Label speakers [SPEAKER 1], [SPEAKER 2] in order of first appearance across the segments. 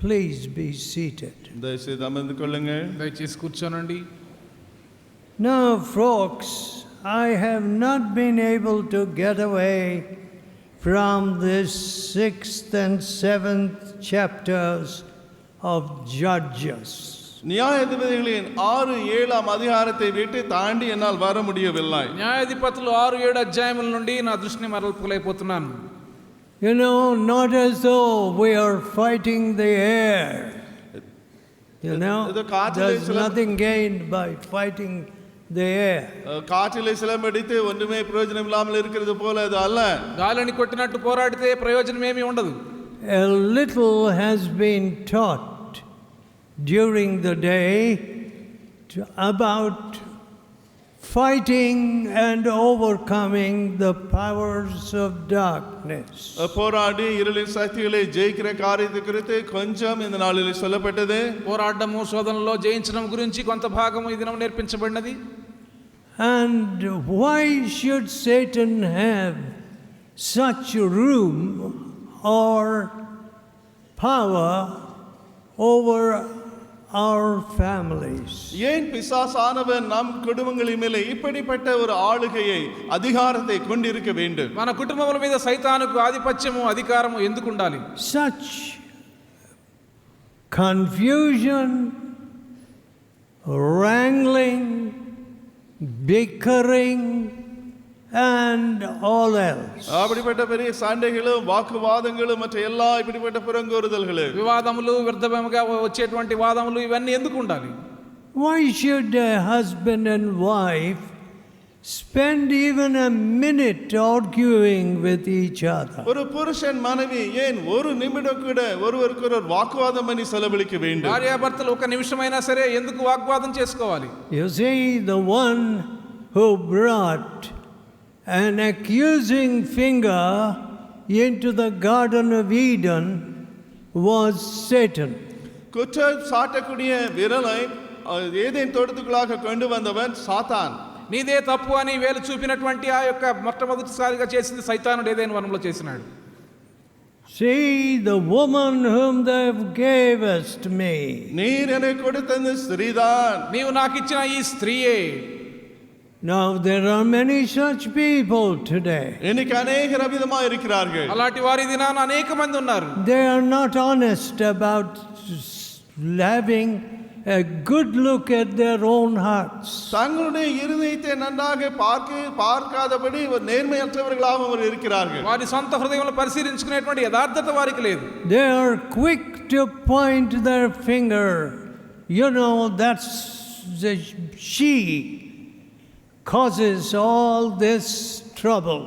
[SPEAKER 1] Please be seated.
[SPEAKER 2] దయచేసి అమర్ந்து కొల్లుంగల్.
[SPEAKER 3] దయచేసి కూర్చోనండి.
[SPEAKER 1] Now, folks, I have not been able to get away from this 6th and 7th chapters of Judges.
[SPEAKER 2] న్యాయాధిపతుகளின் 6-7 అధ్యాయాన్ని విட்டு తాండి ఎన్னால் వర முடியவில்லை.
[SPEAKER 3] న్యాయాధిపతులు 6-7 అధ్యాయముల నుండి నా దృష్టిని మరల్పులేకపోతున్నాను.
[SPEAKER 1] You know, not as though we are fighting the air. You know, there's nothing gained by fighting the air.
[SPEAKER 2] కాటిలే సిలమడితే ఒండుమే ప్రయోజనం ఇల్లామల్ ఇరుక్கிறது పోల అది అల్ల.
[SPEAKER 3] గాలిని కొట్టినట్టు పోరాడితే ప్రయోజనం ఏమీ ఉండదు.
[SPEAKER 1] A little has been taught during the day about fighting and overcoming the powers of darkness.
[SPEAKER 2] పోరాడి ఇరులిన్ శక్తిகளை జయించే కార్యத்தை குறித்து కొంచెం இந்த நாளில் சொல்லப்பட்டது.
[SPEAKER 3] పోరాడము శోధనలో జయించడం గురించి కొంత భాగము ఈ దినం నేర్పించబడినది.
[SPEAKER 1] And why should Satan have such room or power over our families?
[SPEAKER 2] ஏன் பிசாசானவன் நம் குடும்பங்களின் மேலே இப்படிப்பட்ட ஒரு ஆளுகையை அதிகாரத்தை கொண்டிருக்க வேண்டும்?
[SPEAKER 3] మన కుటుంబముల మీద సైతానుకు ఆధిపత్యము అధికారము ఎందుకు ఉండాలి?
[SPEAKER 1] Such confusion, wrangling, bickering and all else.
[SPEAKER 2] அப்படிப்பட்ட பெரிய சண்டைகளும் వాக்குవాదங்களும் மற்ற எல்லா இப்படிப்பட்ட புறங்கோరుதல்களு
[SPEAKER 3] వివాదములు వ్యర్థముగా వచ్చేటువంటి వాదములు ఇవన్నీ ఎందుకు ఉండాలి?
[SPEAKER 1] Why should a husband and wife spend even a minute arguing with each other?
[SPEAKER 2] ஒரு புருஷன் மனைவி ஏன் ஒரு நிமிடம் கூட ஒருவருக்கொருவர் வாக்குவாதம் பண்ணி செலவழிக்க வேண்டும்?
[SPEAKER 3] భార్యాభర్తలు ఒక నిమిషమైనా సరే ఎందుకు వాగ్వాదం చేసుకోవాలి?
[SPEAKER 1] You see, the one who brought an accusing finger into the Garden of Eden was Satan.
[SPEAKER 2] குற்றம் சாட்டக்கூடிய விரலை ஏதேன் தோட்டத்துக்குள்ளாக கொண்டு வந்தவன் சாத்தான்.
[SPEAKER 3] నీదే తప్పు అని వేలు చూపినటువంటి ఆ యొక్క మొట్టమొదటిసారిగా చేసింది సైతానుడు ఏదైనా వనంలో చేసినాడు.
[SPEAKER 1] See, the woman whom thou gavest me.
[SPEAKER 2] నీర్ எனக்கு கொடுத்தது ஸ்திரீதான்.
[SPEAKER 3] నీవు నాకు ఇచ్చిన ఈ స్త్రీయే.
[SPEAKER 1] Now there are many such people today.
[SPEAKER 2] இன்னைக்கு अनेகர் விதமா இருக்கிறார்கள்.
[SPEAKER 3] అలాంటి వారి దినాన అనేక మంది ఉన్నారు.
[SPEAKER 1] They are not honest about having a good look at their own hearts.
[SPEAKER 2] தங்களுடைய இருதயத்தை நன்றாக பார்க்காதபடி நேர்மையற்றவர்களாக இருக்கிறார்கள்.
[SPEAKER 3] వారి సొంత హృదయంలో పరిశీలించుకునేటువంటి యథార్థత వారికి లేదు.
[SPEAKER 1] They are quick to point their finger. You know, that's she causes all this trouble.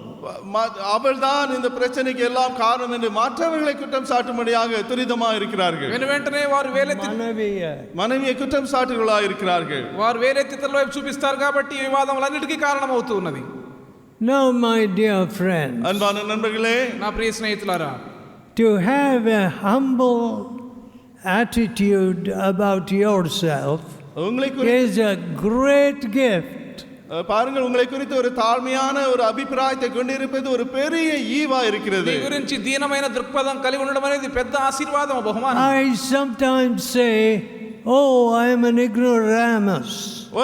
[SPEAKER 2] அவள்தான் இந்த பிரச்சனைக்கு எல்லாம் காரணம் என்று மற்றவர்களை குற்றம் சாட்டும்படியாக துரிதமாக இருக்கிறார்கள்.
[SPEAKER 3] వెంటనే వారు వేలెత్తి
[SPEAKER 2] మనవిயை కుట్రం సాటుಗಳಾಗಿ இருக்கிறார்கள்.
[SPEAKER 3] వారు వేలెత్తితల వైపు చూపిస్తారు కాబట్టి ఈ వివాదములన్నిటికీ కారణమవుతూ ఉన్నది.
[SPEAKER 1] Now, my dear friends,
[SPEAKER 2] అన్బాన నண்பர்களே,
[SPEAKER 3] నా ప్రియ స్నేహితులారా,
[SPEAKER 1] to have a humble attitude about yourself is a great gift.
[SPEAKER 2] பாருங்கள், உங்களை குறித்து ஒரு தாழ்மையான ஒரு அபிப்பிராயத்தை கொண்டிருப்பது ஒரு பெரிய ஈவா இருக்கிறது.
[SPEAKER 3] మీ గురించి దీనమైన దృక్పథం కలిగి ఉండడం అనేది పెద్ద ఆశీర్వాదం, బహుమానం.
[SPEAKER 1] I sometimes say, oh, I am an ignoramus.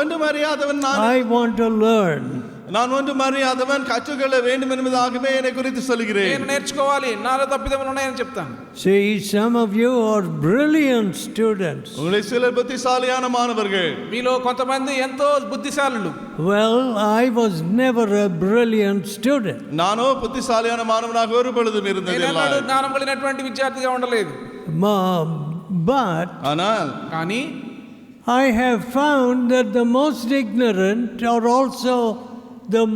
[SPEAKER 2] ஒன்றும் அறியாதவன் நான்.
[SPEAKER 1] I want to learn.
[SPEAKER 2] நான் ஒன்றும் அறியாதவன், கற்றுக்கொள்ள வேண்டும் என்பதாகவே என்னை குறித்து சொல்கிறேன்.
[SPEAKER 3] నేను నేర్చుకోవాలి, నాలో తప్పిదములు ఉన్నాయని చెప్తాను.
[SPEAKER 1] See, some of you are brilliant students.
[SPEAKER 2] உங்களில் சிலர் புத்திசாலியான மாணவர்கள்.
[SPEAKER 3] మీలో కొంతమంది ఎంతో బుద్ధిశాలులు.
[SPEAKER 1] Well, I was never a brilliant student.
[SPEAKER 2] నానో புத்திசாலியான మానవనాக ஒரு பொழுதும் இருந்ததில்லை.
[SPEAKER 3] నేను జ్ఞానం కలిగినటువంటి విద్యార్థిగా ఉండలేదు.
[SPEAKER 1] But
[SPEAKER 3] కానీ
[SPEAKER 1] I have found that the most ignorant are also the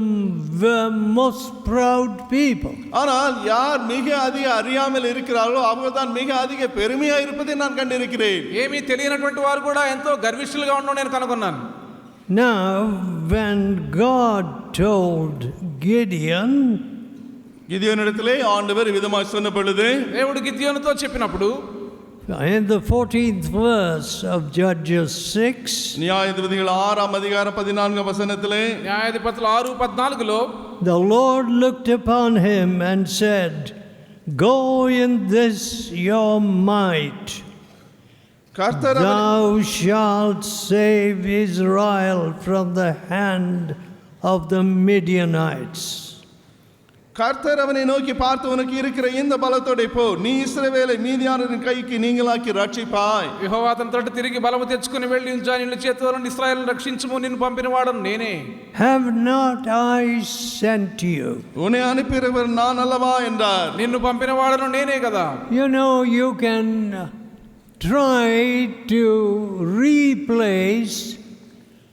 [SPEAKER 1] most proud people.
[SPEAKER 2] ஆனால் யார் மிக அதிக அறியாமல் இருக்கிறார்களோ அவங்க தான் மிக அதிக பெருமையா இருப்பதை நான் கண்டிருக்கிறேன்.
[SPEAKER 3] ఏమీ తెలియనటువంటి వారు కూడా ఎంతో గర్విష్ఠులుగా ఉండడం నేను కనుగొన్నాను.
[SPEAKER 1] Now, when God told Gideon,
[SPEAKER 2] గిద్యోనుడితో ఆండవర్ విధమాய் சொன்ன பொழுது,
[SPEAKER 3] దేవుడు గిద్యోనుతో చెప్పినప్పుడు,
[SPEAKER 1] in the 14th verse of Judges 6,
[SPEAKER 2] న్యాయాధిపతుల 6వ అధ్యాయం 14వ వచనத்திலே,
[SPEAKER 3] న్యాయాధిపతుల 6:14లో,
[SPEAKER 1] the Lord looked upon him and said, go in this your might
[SPEAKER 2] கர்த்தர்
[SPEAKER 1] Thou shalt save Israel from the hand of the Midianites.
[SPEAKER 2] கர்த்தர் அவனை நோக்கி பார்த்து, உனக்கு இருக்கிற இந்த பலத்தோட போ, நீ இஸ்ரவேலை மீதியானரின் கைக்கு நீங்களாக்கி ரட்சிப்பாய்.
[SPEAKER 3] యెహోవా అతని తోటి తిరిగి బలము తెచ్చుకుని వెళ్ళి నిజానిల చేతిలో నుండి ఇశ్రాయేలును రక్షించుము, నిన్ను పంపినవాడను నేనే.
[SPEAKER 1] Have not I sent you?
[SPEAKER 2] உன்னை அனுப்பினவர் நான் அல்லவா என்றார்.
[SPEAKER 3] నిన్ను పంపినవాడను నేనే కదా.
[SPEAKER 1] You know, you can try to replace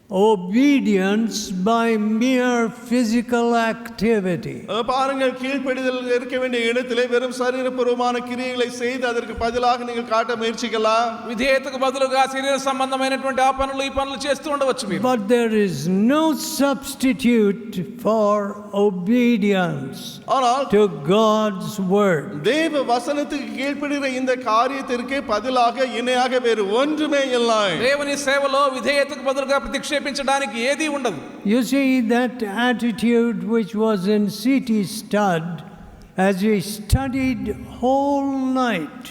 [SPEAKER 1] obedience by mere physical activity.
[SPEAKER 2] பாருங்கள், கீழ்ப்படிதல் இருக்க வேண்டிய இடத்திலே வெறும் சரீரபூர்வமான கிரியைகளை செய்து அதற்கு பதிலாக நீங்கள் காட்ட முயற்சிக்கலாம்.
[SPEAKER 3] విధేయతకు బదులుగా శరీర సంబంధమైనటువంటి ఆ పనులు ఈ పనులు చేస్తూ ఉండవచ్చు మీరు.
[SPEAKER 1] But there is no substitute for obedience to God's word.
[SPEAKER 2] தேவ வசனத்துக்கு கீழ்ப்படிகிற இந்த காரியத்திற்கு பதிலாக இணையாக வேறு ஒன்றுமே இல்லை.
[SPEAKER 3] దేవుని సేవలో విధేయతకు బదులుగా ప్రతిక్షేపించడానికి ఏదీ ఉండదు.
[SPEAKER 1] You see, that attitude which was in C.T. Studd, as we studied whole night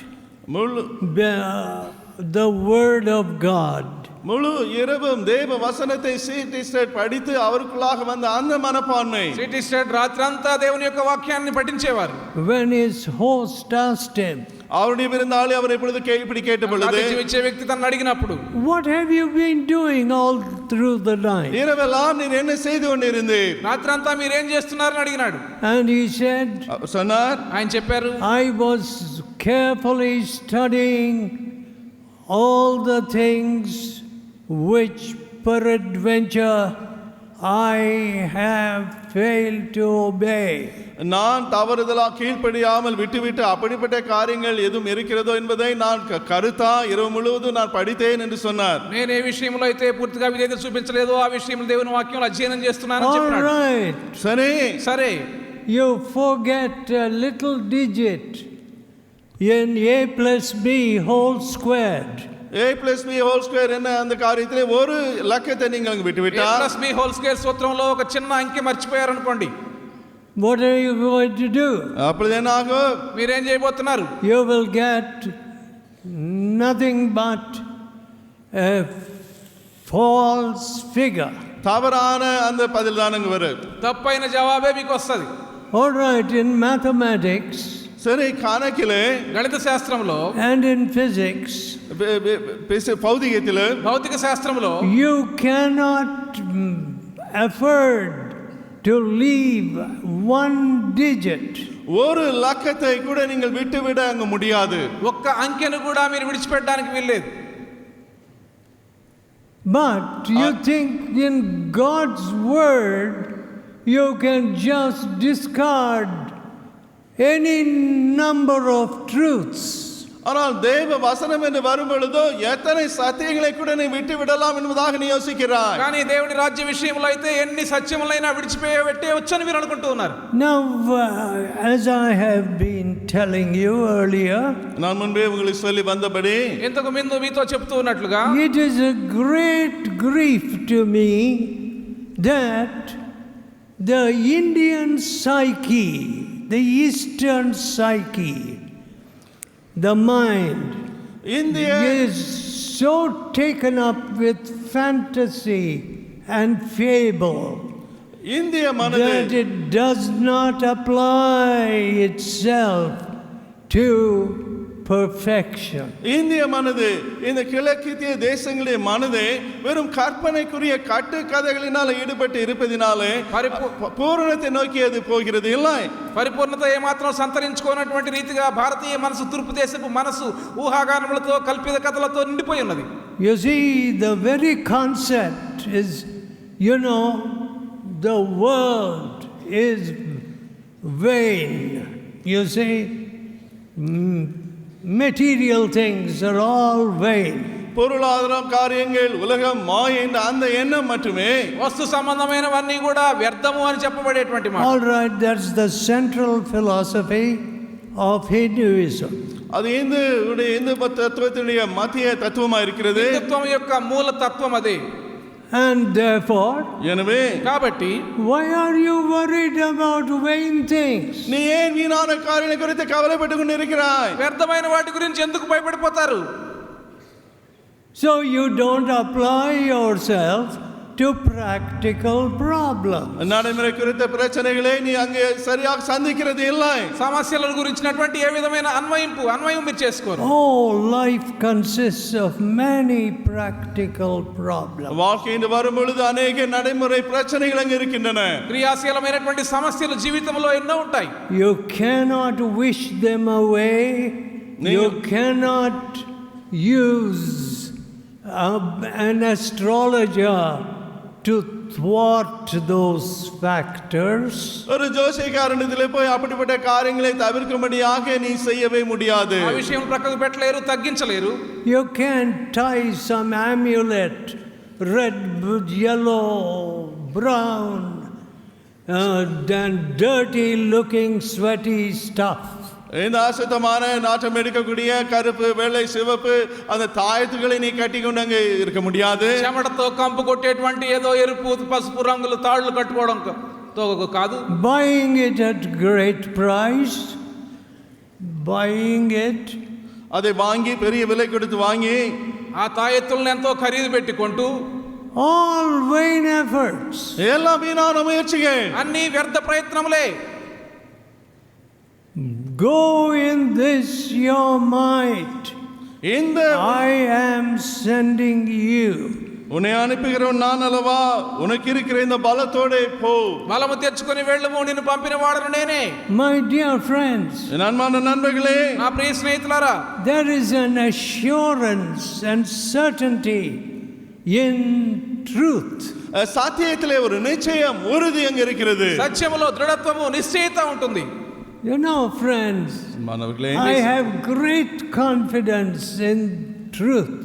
[SPEAKER 1] the word of God,
[SPEAKER 2] முழு இரவும் தேவ வசனத்தை C.T. Studd படித்து அவருக்குள்ளாக வந்த அந்த மனப்பான்மை.
[SPEAKER 3] C.T. Studd రాత్రంతా దేవుని యొక్క వాక్యాన్ని పఠించేవారు.
[SPEAKER 1] when his host asked him,
[SPEAKER 2] அவருடைய விருந்தாளி அவர் இப்படி கேட்ட பொழுது,
[SPEAKER 3] ఇచ్చే వ్యక్తి తనను అడిగినప్పుడు,
[SPEAKER 1] what have you been doing all through the night?
[SPEAKER 2] இரவெல்லாம் நீர் என்ன செய்து கொண்டிருந்தீர்?
[SPEAKER 3] రాత్రంతా మీరు ఏం చేస్తున్నారని అడిగినాడు.
[SPEAKER 1] And he said,
[SPEAKER 2] சொன்னார்,
[SPEAKER 3] ఆయన చెప్పారు,
[SPEAKER 1] I was carefully studying all the things which peradventure I have failed to obey.
[SPEAKER 2] நான் தவறுதலா கீழ்ப்படியாமல் விட்டுவிட்டு அப்படிப்பட்ட காரியங்கள் எதுவும் இருக்கிறதோ என்பதை நான் கருத்தா இரவு முழுவதும் நான் படித்தேன் என்று சொன்னார்.
[SPEAKER 3] నేను ఏ విషయంలో అయితే పూర్తిగా విధేయత చూపించలేదో ఆ విషయంలో దేవుని వాక్యంలో అధ్యయనం చేస్తున్నానని
[SPEAKER 1] All
[SPEAKER 3] చెప్పాడు.
[SPEAKER 1] right.
[SPEAKER 3] సరే
[SPEAKER 1] You forget a little digit in a plus b whole squared.
[SPEAKER 2] a plus b whole square என்ன அந்த காரியத்திலே ஒரு லக்கத்தை நீங்கள் அங்கு விட்டுவிட்டால்,
[SPEAKER 3] a plus b whole square సూత్రంలో ఒక చిన్న అంకె మర్చిపోయారు అనుకోండి.
[SPEAKER 1] What are you going to do?
[SPEAKER 2] அப்பொழுது என்ன ஆகும்?
[SPEAKER 3] మీరేం చేయబోతున్నారు?
[SPEAKER 1] You will get nothing but a false figure.
[SPEAKER 2] தவறான அந்த பதில் தான் அங்கு வரும்.
[SPEAKER 3] తప్పైన జవాబే మీకు వస్తది.
[SPEAKER 1] All right, in mathematics,
[SPEAKER 2] சரி, கணக்கிலே,
[SPEAKER 3] గణిత శాస్త్రంలో
[SPEAKER 1] and in physics,
[SPEAKER 2] பௌதிகத்திலே,
[SPEAKER 3] భౌతిక శాస్త్రంలో
[SPEAKER 1] you cannot afford to leave one digit.
[SPEAKER 2] ஒரு லக்கத்தை கூட நீங்கள் விட்டுவிட அங்கு முடியாது.
[SPEAKER 3] ఒక్క అంకెను కూడా మీరు విడిచిపెట్టడానికి వీల్లేదు.
[SPEAKER 1] But you think in God's word you can just discard any number of truths.
[SPEAKER 2] ஆனால் தேவ வசனம் என்று வரும் பொழுதோ எத்தனை சத்தியங்களை கூட நீ விட்டு விடலாம் என்பதாக நீ யோசிக்கிறாய்.
[SPEAKER 3] కానీ దేవుని రాజ్య విషయంలో అయితే ఎన్ని సత్యములైనా విడిచిపెట్టవచ్చని మీరు అనుకుంటూ ఉన్నారు.
[SPEAKER 1] Now, as I have been telling you earlier,
[SPEAKER 2] நான் முன்பே உங்களுக்கு சொல்லி வந்தபடி,
[SPEAKER 3] ఇంతకు ముందు మీతో చెప్తూ ఉన్నట్లుగా,
[SPEAKER 1] it is a great grief to me that the Indian psyche, the Eastern psyche, the mind, is so taken up with fantasy and fable that it does not apply itself to perfection.
[SPEAKER 2] இந்திய மனது, இந்த கிழக்கித்திய தேசங்களுடைய மனது வெறும் கற்பனைக்குரிய கட்டு கதைகளினால் ஈடுபட்டு இருப்பதினாலே பூரணத்தை நோக்கி அது போகிறது இல்லை.
[SPEAKER 3] పరిపూర్ణత ఏమాత్రం సంతరించుకోనటువంటి రీతిగా భారతీయ మనసు తూర్పు దేశపు మనసు ఊహాగానములతో కల్పిత కథలతో నిండిపోయి ఉన్నది.
[SPEAKER 1] You see, the very concept is, you know, the world is vain. You see, material things are all vain.
[SPEAKER 2] பொருளாதாரம், காரியங்கள், உலகம், மாயை என்ற அந்த எண்ணம் மட்டுமே,
[SPEAKER 3] వస్తు సంబంధమైనవన్నీ కూడా వ్యర్థము అని చెప్పబడేటువంటి మాట.
[SPEAKER 1] All right, that's the central philosophy of Hinduism.
[SPEAKER 2] அது இந்து தத்துவத்தினுடைய மத்திய தத்துவமா இருக்கிறது.
[SPEAKER 3] హిందుత్వం యొక్క మూల తత్వం అదే.
[SPEAKER 1] And therefore,
[SPEAKER 2] எனவே
[SPEAKER 3] కాబట్టి,
[SPEAKER 1] why are you worried about vain things?
[SPEAKER 2] நீ ஏன் வீணான காரியங்களை குறித்து கவலைப்பட்டு கொண்டிருக்கிறாய்?
[SPEAKER 3] వ్యర్థమైన వాటి గురించి ఎందుకు భయపడిపోతారు?
[SPEAKER 1] So you don't apply yourself to practical problems.
[SPEAKER 2] நடைமுறை குறித்த பிரச்சனைகளை நீ அங்கே சரியாக சந்திக்கிறது இல்லை.
[SPEAKER 3] సమస్యల గురించినటువంటి ఏ విధమైన అన్వయం మీరు చేసుకోరు.
[SPEAKER 1] Oh, life consists of many practical problems.
[SPEAKER 2] வாழ்க்கையின் வரும் பொழுது अनेक நடைமுறை பிரச்சனைகள் அங்கே இருக்கின்றன.
[SPEAKER 3] క్రియాశీలమైనటువంటి సమస్యలు జీవితంలో ఎన్నో ఉంటాయి.
[SPEAKER 1] You cannot wish them away. You cannot use an astrologer to thwart those factors.
[SPEAKER 2] ஒரு ஜோசியக்காரனிடத்திலே போய் அப்படிப்பட்ட காரியங்களை தவிர்க்கும்படியாக நீ செய்யவே முடியாது.
[SPEAKER 3] ఆ విషయం ప్రక్కకు పెట్టలేరు, తగ్గించలేరు.
[SPEAKER 1] You can tie some amulet, red, yellow, brown, and dirty looking sweaty stuff.
[SPEAKER 2] இந்த அசுத்தமான நாற்றம் எடுக்கக்கூடிய கருப்பு வெள்ளை சிவப்பு அந்த தாயத்துகளை நீ கட்டிக்கொண்டு அங்கே இருக்க முடியாது.
[SPEAKER 3] చెమటతో కంపు కొట్టేటువంటి ఏదో ఎరుపు పసుపు రంగులు తాళ్ళు కట్టుకోవడం కాదు.
[SPEAKER 1] Buying it at great price, buying it,
[SPEAKER 2] அதை வாங்கி பெரிய விலை கொடுத்து வாங்கி
[SPEAKER 3] ఆ తాయెత్తులను ఎంతో ఖరీదు పెట్టుకుంటూ
[SPEAKER 1] all vain efforts.
[SPEAKER 2] எல்லாம் வீணான முயற்சிகள்,
[SPEAKER 3] అన్ని వ్యర్థ ప్రయత్నములే.
[SPEAKER 1] Go in this your might.
[SPEAKER 2] இந்த
[SPEAKER 1] I am sending you.
[SPEAKER 2] உன்னை அனுப்புகிறவன் நான் அல்லவா, உனக்கு இருக்கிற இந்த பலத்தோட போ.
[SPEAKER 3] బలము తెచ్చుకొని వెళ్ళము, నిన్ను పంపిన వాడను నేనే.
[SPEAKER 1] My dear friends,
[SPEAKER 2] என் அன்பான நண்பர்களே,
[SPEAKER 3] నా ప్రియ స్నేహితులారా,
[SPEAKER 1] there is an assurance and certainty in truth.
[SPEAKER 2] சத்தியத்திலே ஒரு நிச்சயம் உறுதி அங்க இருக்கிறது.
[SPEAKER 3] సత్యములో దృఢత్వము నిశ్చయిత ఉంటుంది.
[SPEAKER 1] You know, friends, I have great confidence in truth.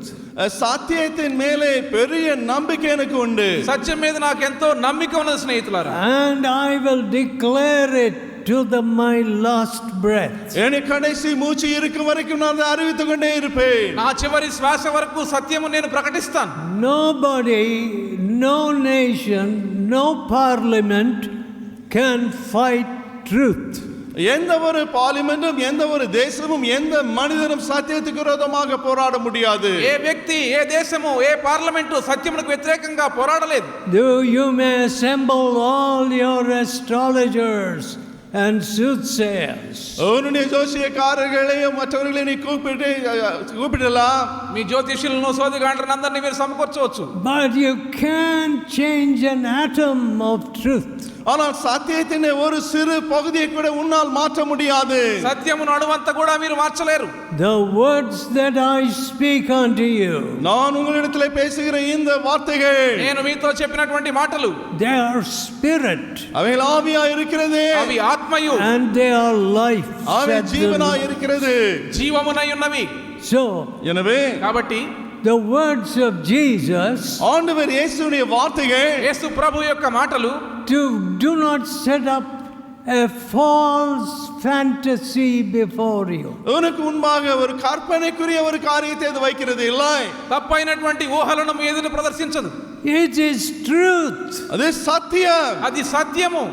[SPEAKER 2] సత్యத்தின் மேலே பெரிய நம்பிக்கை எனக்கு உண்டு.
[SPEAKER 3] సత్యం మీద నాకు ఎంతో నమ్మిక ఉన్నది స్నేహితులారా.
[SPEAKER 1] And I will declare it to my last breath.
[SPEAKER 2] என் கடைசி மூச்சு இருக்கும் வரைக்கும் நான் அறிவித்துக் கொண்டே இருப்பேன்.
[SPEAKER 3] నా చివరి శ్వాస వరకు సత్యము నేను ప్రకటిస్తాను.
[SPEAKER 1] Nobody, no nation, no parliament can fight truth.
[SPEAKER 2] எந்த ஒரு பார்லிமென்ட்டும் எந்த ஒரு தேசமும் எந்த மனிதனும் சத்தியத்துக்கு விரோதமாக போராட முடியாது.
[SPEAKER 3] ఏ వ్యక్తి, ఏ దేశము, ఏ పార్లమెంటు సత్యమునకు వ్యతిరేకంగా పోరాడలేదు.
[SPEAKER 1] You may assemble all your astrologers and soothsayers.
[SPEAKER 2] உன்னுடைய ஜோசியக்காரர்களையும் மற்றவர்களையும் நீ கூப்பிடலாம்.
[SPEAKER 3] మీ జ్యోతిష్యులను సోదిగాండ్రని అందరినీ మీరు సమకూర్చవచ్చు.
[SPEAKER 1] But you can't change an atom of truth.
[SPEAKER 2] ஆனால் சத்தியத்தின் ஒரு சிறு பகுதியை கூட உன்னால் மாற்ற முடியாது.
[SPEAKER 3] సత్యమును అణువంతా కూడా మీరు మార్చలేరు.
[SPEAKER 1] The words that I speak unto you,
[SPEAKER 2] நான் உங்களிடத்திலே பேசுகிற இந்த வார்த்தைகள்,
[SPEAKER 3] నేను మీతో చెప్పినటువంటి మాటలు,
[SPEAKER 1] they are spirit.
[SPEAKER 2] அவைகள் ஆவியாய் இருக்கிறது.
[SPEAKER 3] అవి ఆత్మయు,
[SPEAKER 1] And they are life.
[SPEAKER 2] அவை ஜீவனாய் இருக்கிறது.
[SPEAKER 3] జీవమునై ఉన్నవి.
[SPEAKER 1] So,
[SPEAKER 2] எனவே
[SPEAKER 3] కాబట్టి
[SPEAKER 1] the words of Jesus,
[SPEAKER 2] ஆண்டவர் இயேசுவின் வார்த்தைகள்,
[SPEAKER 3] యేసు ప్రభు యొక్క మాటలు,
[SPEAKER 1] do not set up a false fantasy before you.
[SPEAKER 2] உனக்கு முன்பாக ஒரு கற்பனைக்குரிய ஒரு காரியத்தை அது வைக்கிறது இல்லை.
[SPEAKER 3] తప్పైనటువంటి ఊహలను మీ ఎదుట ప్రదర్శించదు.
[SPEAKER 1] It is truth.
[SPEAKER 2] அது சத்தியம்.
[SPEAKER 3] అది సత్యము.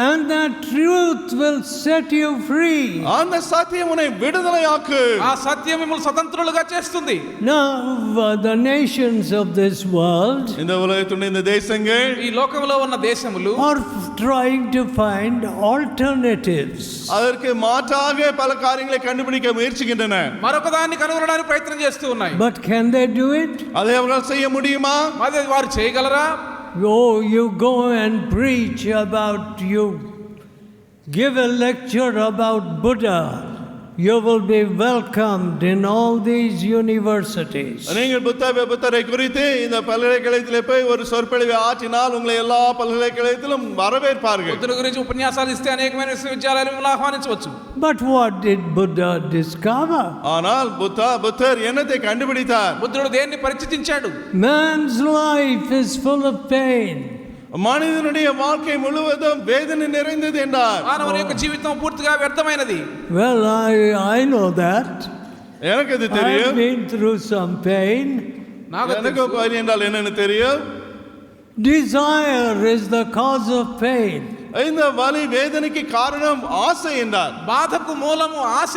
[SPEAKER 1] And that truth will set you free.
[SPEAKER 2] அந்த சத்தியம் உன்னை விடுதலையாக்கு.
[SPEAKER 3] ఆ సత్యం మిమ్మల్ని స్వతంత్రులుగా చేస్తుంది.
[SPEAKER 1] Now the nations of this world,
[SPEAKER 2] இந்த உலகத்துடைய இந்த தேசங்கள்,
[SPEAKER 3] ఈ లోకంలో ఉన్న దేశములు
[SPEAKER 1] are trying to find alternatives.
[SPEAKER 2] அதற்கு மாற்றாக பல காரியங்களை கண்டுபிடிக்க முயற்சிக்கின்றன.
[SPEAKER 3] మరొక దాన్ని కనుగొనడానికి ప్రయత్నం చేస్తూ ఉన్నాయి.
[SPEAKER 1] But can they do it?
[SPEAKER 2] அதை அவர்கள் செய்ய முடியுமா?
[SPEAKER 3] అది వారు చేయగలరా?
[SPEAKER 1] Oh, you go and preach about, you give a lecture about Buddha. You will be welcomed in all these universities.
[SPEAKER 2] நீங்கள் புத்தரை குறித்து இந்த பல்கலைக்கழகத்திலே போய் ஒரு சொற்பொழிவை ஆற்றினால் உங்களை எல்லா பல்கலைக்கழகத்திலும் வரவேற்பார்கள்.
[SPEAKER 3] బుద్ధుడి గురించి ఉపన్యాసాలు ఇస్తే అనేకమైన విశ్వవిద్యాలయాలు మిమ్మల్ని ఆహ్వానించవచ్చు.
[SPEAKER 1] But what did Buddha discover?
[SPEAKER 2] ஆனால் புத்தர் என்னத்தை கண்டுபிடித்தார்?
[SPEAKER 3] బుద్ధుడు దేన్ని పరిచయించాడు?
[SPEAKER 1] Man's life is full of pain.
[SPEAKER 2] மனிதனுடைய வாழ்க்கை முழுவதும் வேதனை நிறைந்தது என்றார்.
[SPEAKER 3] మానవుని యొక్క జీవితం పూర్తిగా వ్యర్థమైనది.
[SPEAKER 1] Well, I know that.
[SPEAKER 2] எனக்கு அது தெரியும்.
[SPEAKER 1] I've been through some pain.
[SPEAKER 2] எனக்கு வலி என்றால் என்னன்னு தெரியும்.
[SPEAKER 1] Desire is the cause of pain.
[SPEAKER 2] இந்த வலி வேதனைக்கு காரணம் ஆசை என்றார்.
[SPEAKER 3] బాధకు మూలము ఆశ.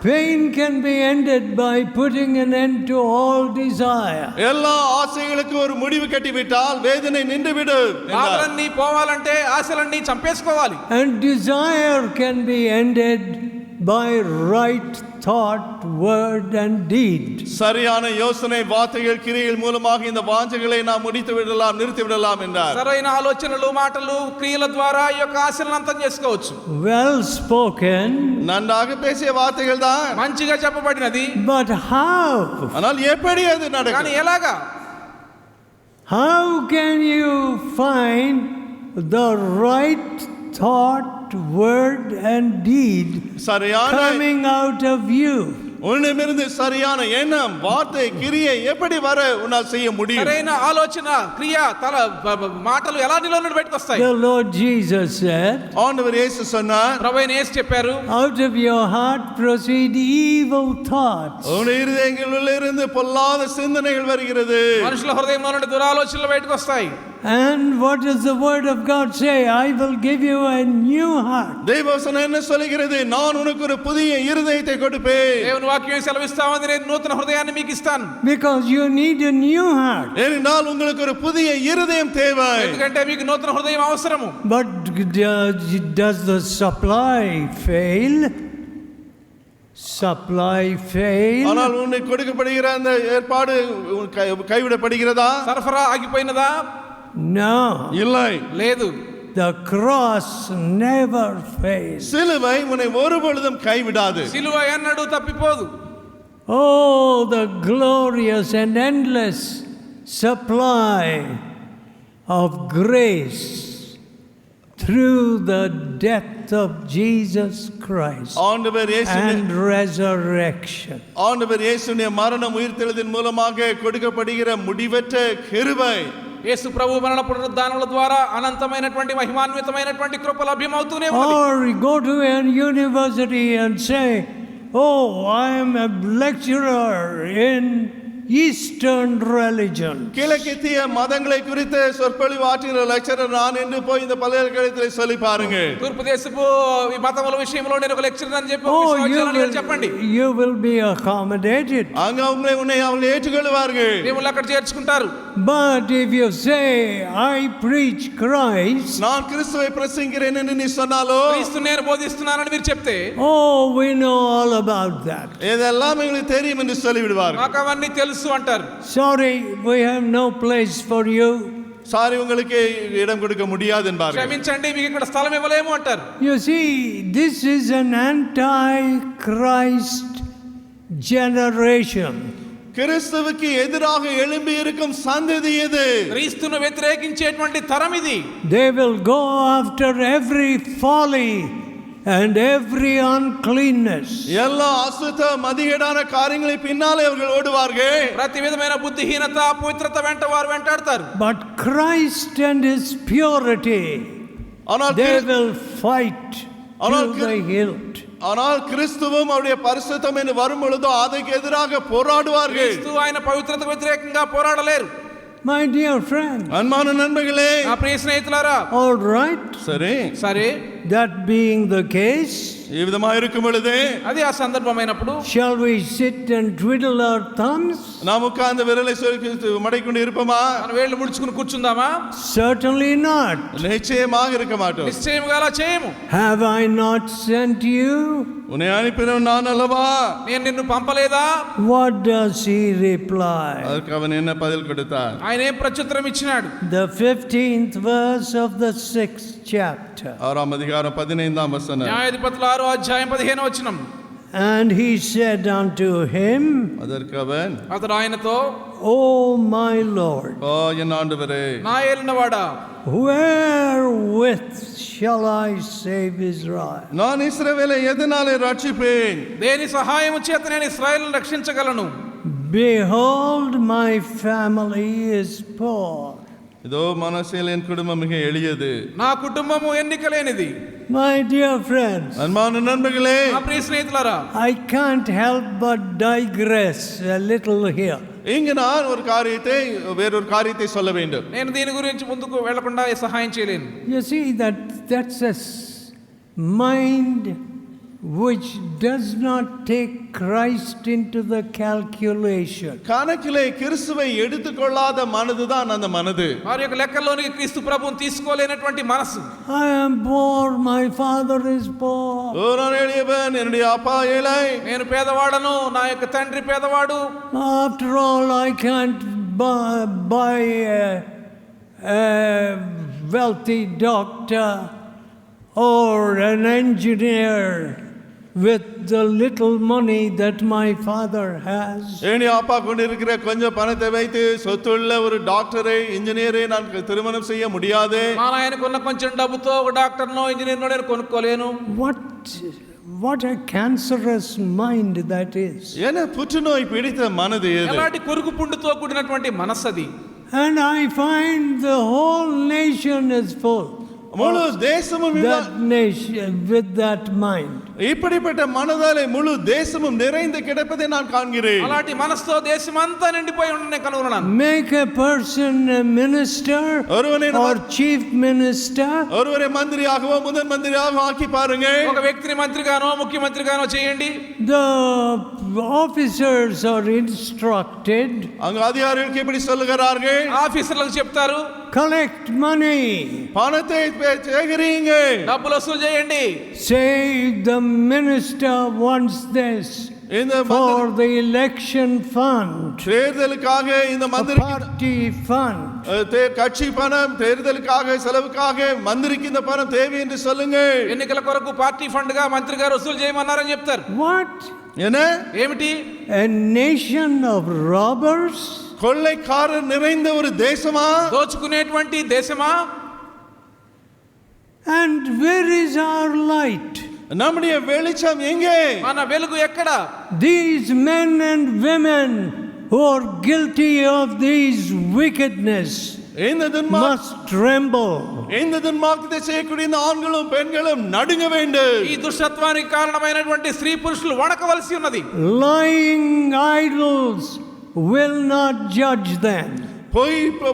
[SPEAKER 1] Pain can be ended by putting an end to all desire.
[SPEAKER 2] எல்லா ஆசைகளுக்கும் ஒரு முடிவு கட்டிவிட்டால் வேதனை நின்றுவிடும் என்றார்.
[SPEAKER 3] బాధలన్నీ పోవాలంటే ఆశలన్నీ చంపేసుకోవాలి.
[SPEAKER 1] And desire can be ended by right thought, word and deed.
[SPEAKER 2] சரியான யோசனை, வார்த்தைகள், கிரியைகள் மூலமாக இந்த வாஞ்சைகளை நாம் முடித்து விடலாம், நிறுத்தி விடலாம் என்றார்.
[SPEAKER 3] సరైన ఆలోచనలు, మాటలు, క్రియల ద్వారా ఈ యొక్క ఆశలను అంతం చేసుకోవచ్చు.
[SPEAKER 1] Well spoken.
[SPEAKER 2] நன்றாக பேசிய வார்த்தைகள் தான்.
[SPEAKER 3] మంచిగా చెప్పబడినది.
[SPEAKER 1] But how?
[SPEAKER 2] ஆனால் எப்படி அது
[SPEAKER 3] కానీ
[SPEAKER 2] நடக்கும்?
[SPEAKER 3] ఎలాగా?
[SPEAKER 1] How can you find the right thought, word and deed
[SPEAKER 2] சரியான
[SPEAKER 1] coming out of you?
[SPEAKER 2] உன்னிடமிருந்து சரியான எண்ணம், வார்த்தை, கிரியை எப்படி வர உன்னால் செய்ய முடியும்?
[SPEAKER 3] సరైన ఆలోచన, క్రియ, మాటలు ఎలా నీలో నుండి బయటకు వస్తాయి?
[SPEAKER 1] The Lord Jesus said,
[SPEAKER 2] ஆண்டவர் இயேசு சொன்னார்,
[SPEAKER 3] ప్రభువైన యేసు చెప్పారు,
[SPEAKER 1] out of your heart proceed evil thoughts.
[SPEAKER 2] உன்னுடைய இருதயங்களிலிருந்து பொல்லாத சிந்தனைகள் வருகிறது.
[SPEAKER 3] మనుషుల హృదయంలో నుండి దురాలోచనలు బయటకు వస్తాయి.
[SPEAKER 1] And what does the word of God say? I will give you a new heart.
[SPEAKER 2] தேவவசனம் என்ன சொல்கிறது? நான் உனக்கு ஒரு புதிய இருதயத்தை கொடுப்பேன்.
[SPEAKER 3] దేవుని వాక్యం సెలవిస్తా ఉంది, నేను నూతన హృదయాన్ని మీకు ఇస్తాను.
[SPEAKER 1] Because you need a new heart.
[SPEAKER 2] ஏனென்றால் உங்களுக்கு ஒரு புதிய இருதயம் தேவை.
[SPEAKER 3] ఎందుకంటే మీకు నూతన హృదయం అవసరము.
[SPEAKER 1] But does the supply fail? Supply fail?
[SPEAKER 2] ஆனால் உனக்கு கொடுக்கப்படுகிற அந்த ஏற்பாடு கைவிடப்படுகிறதா?
[SPEAKER 3] సరఫరా ఆగిపోయినదా?
[SPEAKER 1] No.
[SPEAKER 2] இல்லை.
[SPEAKER 3] లేదు.
[SPEAKER 1] The cross never fails.
[SPEAKER 2] சிலுவை உன்னை ஒருபொழுதும் கைவிடாது.
[SPEAKER 3] సిలువ ఎన్నడూ తప్పిపోదు.
[SPEAKER 1] Oh, the glorious and endless supply of grace through the death of Jesus Christ
[SPEAKER 2] ஆண்டவர் இயேசுவின்
[SPEAKER 1] and resurrection.
[SPEAKER 2] ஆண்டவர் இயேசுவின் மரணம் உயிர்த்தெழுதலின் மூலமாக கொடுக்கப்படுகிற முடிவற்ற கிருபை.
[SPEAKER 3] యేసు ప్రభు మరణ పునరుద్ధానముల ద్వారా అనంతమైనటువంటి మహిమాన్వితమైనటువంటి కృప లభ్యమవుతూనే ఉన్నది.
[SPEAKER 1] Or go to an university and say, oh, I am a lecturer in Eastern religion.
[SPEAKER 2] கிழக்கித்திய மதங்களை குறித்து சொற்பொழிவு ஆற்றுகிற லெக்சரர் நான் என்று போய் இந்த பல்கலைக்கழகத்தில் சொல்லி பாருங்க.
[SPEAKER 3] తూర్పు దేశపు ఈ మతముల విషయంలో నేను ఒక లెక్చరర్ అని చెప్పి
[SPEAKER 1] Oh,
[SPEAKER 3] చెప్పండి.
[SPEAKER 1] you will be accommodated.
[SPEAKER 2] அங்க உன்னை அவர்கள் ஏற்றுக்கொள்வார்கள்.
[SPEAKER 3] మిమ్మల్ని అక్కడ చేర్చుకుంటారు.
[SPEAKER 1] But if you say, I preach Christ,
[SPEAKER 2] நான் கிறிஸ்துவை பிரசங்கிக்கிறேன் என்று நீ சொன்னாலோ,
[SPEAKER 3] క్రీస్తు నేను బోధిస్తున్నానని మీరు చెప్తే,
[SPEAKER 1] oh, we know all about that.
[SPEAKER 2] இதெல்லாம் எங்களுக்கு தெரியும் என்று சொல்லிவிடுவார்கள்.
[SPEAKER 3] మాకు అవన్నీ తెలుసు అంటారు.
[SPEAKER 1] Sorry, we have no place for you.
[SPEAKER 2] Sorry, உங்களுக்கு இடம் கொடுக்க முடியாது என்பார்கள்.
[SPEAKER 3] క్షమించండి, మీకు ఇక్కడ స్థలం ఇవ్వలేము అంటారు.
[SPEAKER 1] You see, this is an anti-Christ generation.
[SPEAKER 2] கிறிஸ்துவுக்கு எதிராக எழும்பி இருக்கும் சந்ததி இது.
[SPEAKER 3] క్రీస్తును వ్యతిరేకించేటువంటి తరం ఇది.
[SPEAKER 1] They will go after every folly and every uncleanness.
[SPEAKER 2] எல்லா அசுத்த மதிகேடான காரியங்களை பின்னாலே அவர்கள் ஓடுவார்கள்.
[SPEAKER 3] ప్రతి విధమైన బుద్ధిహీనత, అపవిత్రత వెంట వారు వెంటాడతారు.
[SPEAKER 1] But Christ and his purity,
[SPEAKER 2] ஆனால்
[SPEAKER 1] they will fight
[SPEAKER 2] ஆனால்
[SPEAKER 1] till the hilt.
[SPEAKER 2] ஆனால் கிறிஸ்துவும் அவருடைய பரிசுத்தம் என்று வரும் பொழுது அதற்கு எதிராக போராடுவார்கள்.
[SPEAKER 3] క్రీస్తు ఆయన పవిత్రతకు వ్యతిరేకంగా పోరాడలేరు.
[SPEAKER 1] My dear friend,
[SPEAKER 2] அன்பான நண்பர்களே,
[SPEAKER 3] నా ప్రియ స్నేహితులారా,
[SPEAKER 1] all right,
[SPEAKER 2] சரி,
[SPEAKER 3] సరే,
[SPEAKER 1] that being the case,
[SPEAKER 2] ఈ విధமா இருக்கும் பொழுது
[SPEAKER 3] అది ఆ సందర్భమైనప్పుడు
[SPEAKER 1] shall we sit and twiddle our thumbs?
[SPEAKER 2] நாம் உட்கார்ந்து விரலை மடக்கிக்கொண்டு இருப்போமா?
[SPEAKER 3] మన వేళ్ళు ముడుచుకుని కూర్చుందామా?
[SPEAKER 1] Certainly not.
[SPEAKER 2] நிச்சயமாக இருக்க மாட்டோம்.
[SPEAKER 3] నిశ్చయముగా అలా చేయము.
[SPEAKER 1] Have I not sent you?
[SPEAKER 2] உன்னை அனுப்பினவன் நான் அல்லவா?
[SPEAKER 3] నేను నిన్ను పంపలేదా?
[SPEAKER 1] What does he reply?
[SPEAKER 2] அதற்கு அவன் என்ன பதில் கொடுத்தார்?
[SPEAKER 3] ఆయన ఏం ప్రత్యుత్తరం ఇచ్చినాడు?
[SPEAKER 1] The 15th verse of the 6th chapter.
[SPEAKER 2] 6th அதிகாரம் 15th வசனம்.
[SPEAKER 3] న్యాయాధిపతుల 6వ అధ్యాయం 15వ వచనం.
[SPEAKER 1] And he said unto him,
[SPEAKER 2] அதற்கு அவன்,
[SPEAKER 3] అతడు ఆయనతో,
[SPEAKER 1] O my Lord,
[SPEAKER 2] ஓ என் ஆண்டவரே,
[SPEAKER 3] నా ఏలినవాడా,
[SPEAKER 1] wherewith shall I save Israel?
[SPEAKER 2] நான் இஸ்ரவேலை எதனாலே ரட்சிப்பேன்?
[SPEAKER 3] దేని సహాయము చేత నేను ఇశ్రాయేలును రక్షించగలను?
[SPEAKER 1] Behold, my family is poor.
[SPEAKER 2] இதோ மனசேல் என் குடும்பம் மிக எளியது.
[SPEAKER 3] నా కుటుంబము ఎన్నికలేనిది.
[SPEAKER 1] My dear friends,
[SPEAKER 2] அன்பான நண்பர்களே,
[SPEAKER 3] నా ప్రియ స్నేహితులారా,
[SPEAKER 1] I can't help but digress a little here.
[SPEAKER 2] இங்கு நான் வேறொரு காரியத்தை சொல்ல வேண்டும்.
[SPEAKER 3] నేను దీని గురించి ముందుకు వెళ్లకుండా సహాయం చేయలేను.
[SPEAKER 1] You see, that's a mind which does not take Christ into the calculation.
[SPEAKER 2] கணக்கிலே கிறிஸ்துவை எடுத்துக்கொள்ளாத மனதுதான் அந்த மனது.
[SPEAKER 3] వారి యొక్క లెక్కల్లోనికి క్రీస్తు ప్రభువుని తీసుకోలేనటువంటి మనసు.
[SPEAKER 1] I am poor, my father is poor.
[SPEAKER 2] நான் எளியவன், என்னுடைய அப்பா ஏழை.
[SPEAKER 3] నేను పేదవాడను, నా యొక్క తండ్రి పేదవాడు.
[SPEAKER 1] After all, I can't buy a wealthy doctor or an engineer with the little money that my father has.
[SPEAKER 2] என்னுடைய அப்பா கொண்டிருக்கிற கொஞ்சம் பணத்தை வைத்து சொத்துள்ள ஒரு டாக்டரை இன்ஜினியரை நான் திருமணம் செய்ய முடியாது.
[SPEAKER 3] మా నాయనకున్న కొంచెం డబ్బుతో ఒక డాక్టర్నో ఇంజనీర్నో నేను కొనుక్కోలేను.
[SPEAKER 1] What a cancerous mind that is.
[SPEAKER 2] என்ன புற்றுநோய் பிடித்த மனது இது.
[SPEAKER 3] ఎలాంటి కొరుకు పుండుతో కూడినటువంటి మనస్సు అది.
[SPEAKER 1] And I find the whole nation is full.
[SPEAKER 2] முழு தேசமும்
[SPEAKER 1] that nation with that mind.
[SPEAKER 2] இப்படிப்பட்ட மனதாலே முழு தேசமும் நிறைந்து கிடப்பதை நான் காண்கிறேன்.
[SPEAKER 3] అలాంటి మనసుతో దేశమంతా నిండిపోయి ఉండనే కనుగొన్నాను.
[SPEAKER 1] Make a person a minister or chief minister.
[SPEAKER 2] ஒருவரை மந்திரியாகவோ முதன் மந்திரியாகவோ ஆக்கி பாருங்க.
[SPEAKER 3] ఒక వ్యక్తిని మంత్రిగానో ముఖ్యమంత్రిగానో చేయండి.
[SPEAKER 1] The officers are instructed.
[SPEAKER 2] அங்க அதிகாரிகளுக்கு இப்படி சொல்லுகிறார்கள்.
[SPEAKER 3] ఆఫీసర్లకు చెప్తారు.
[SPEAKER 1] Collect money.
[SPEAKER 2] பணத்தை சேகரிங்க.
[SPEAKER 3] డబ్బులు వసూలు చేయండి.
[SPEAKER 1] Say the minister wants this for the election fund.
[SPEAKER 2] தேர்தலுக்காக இந்த மந்திரி
[SPEAKER 1] party fund.
[SPEAKER 2] கட்சி பணம் தேர்தலுக்காக செலவுக்காக மந்திரிக்கு இந்த பணம் தேவை என்று சொல்லுங்க.
[SPEAKER 3] ఎన్నికల కొరకు పార్టీ ఫండ్ గా మంత్రి గారు వసూలు చేయమన్నారని చెప్తారు.
[SPEAKER 1] What?
[SPEAKER 2] என்ன?
[SPEAKER 3] ఏమిటి?
[SPEAKER 1] A nation of robbers?
[SPEAKER 2] கொள்ளைக்காரர் நிறைந்த ஒரு தேசமா?
[SPEAKER 3] దోచుకునేటువంటి దేశమా?
[SPEAKER 1] And where is our light?
[SPEAKER 2] நம்முடைய வெளிச்சம் எங்கே?
[SPEAKER 3] మన వెలుగు ఎక్కడ?
[SPEAKER 1] These men and women who are guilty of these wickedness must tremble.
[SPEAKER 2] இந்த துன்மார்க்கத்தை செய்யக்கூடிய இந்த ஆண்களும் பெண்களும் நடுங்க வேண்டும்.
[SPEAKER 3] ఈ దుష్టత్వానికి కారణమైనటువంటి స్త్రీ పురుషులు వణకవలసి ఉన్నది.
[SPEAKER 1] Lying idols will not judge them.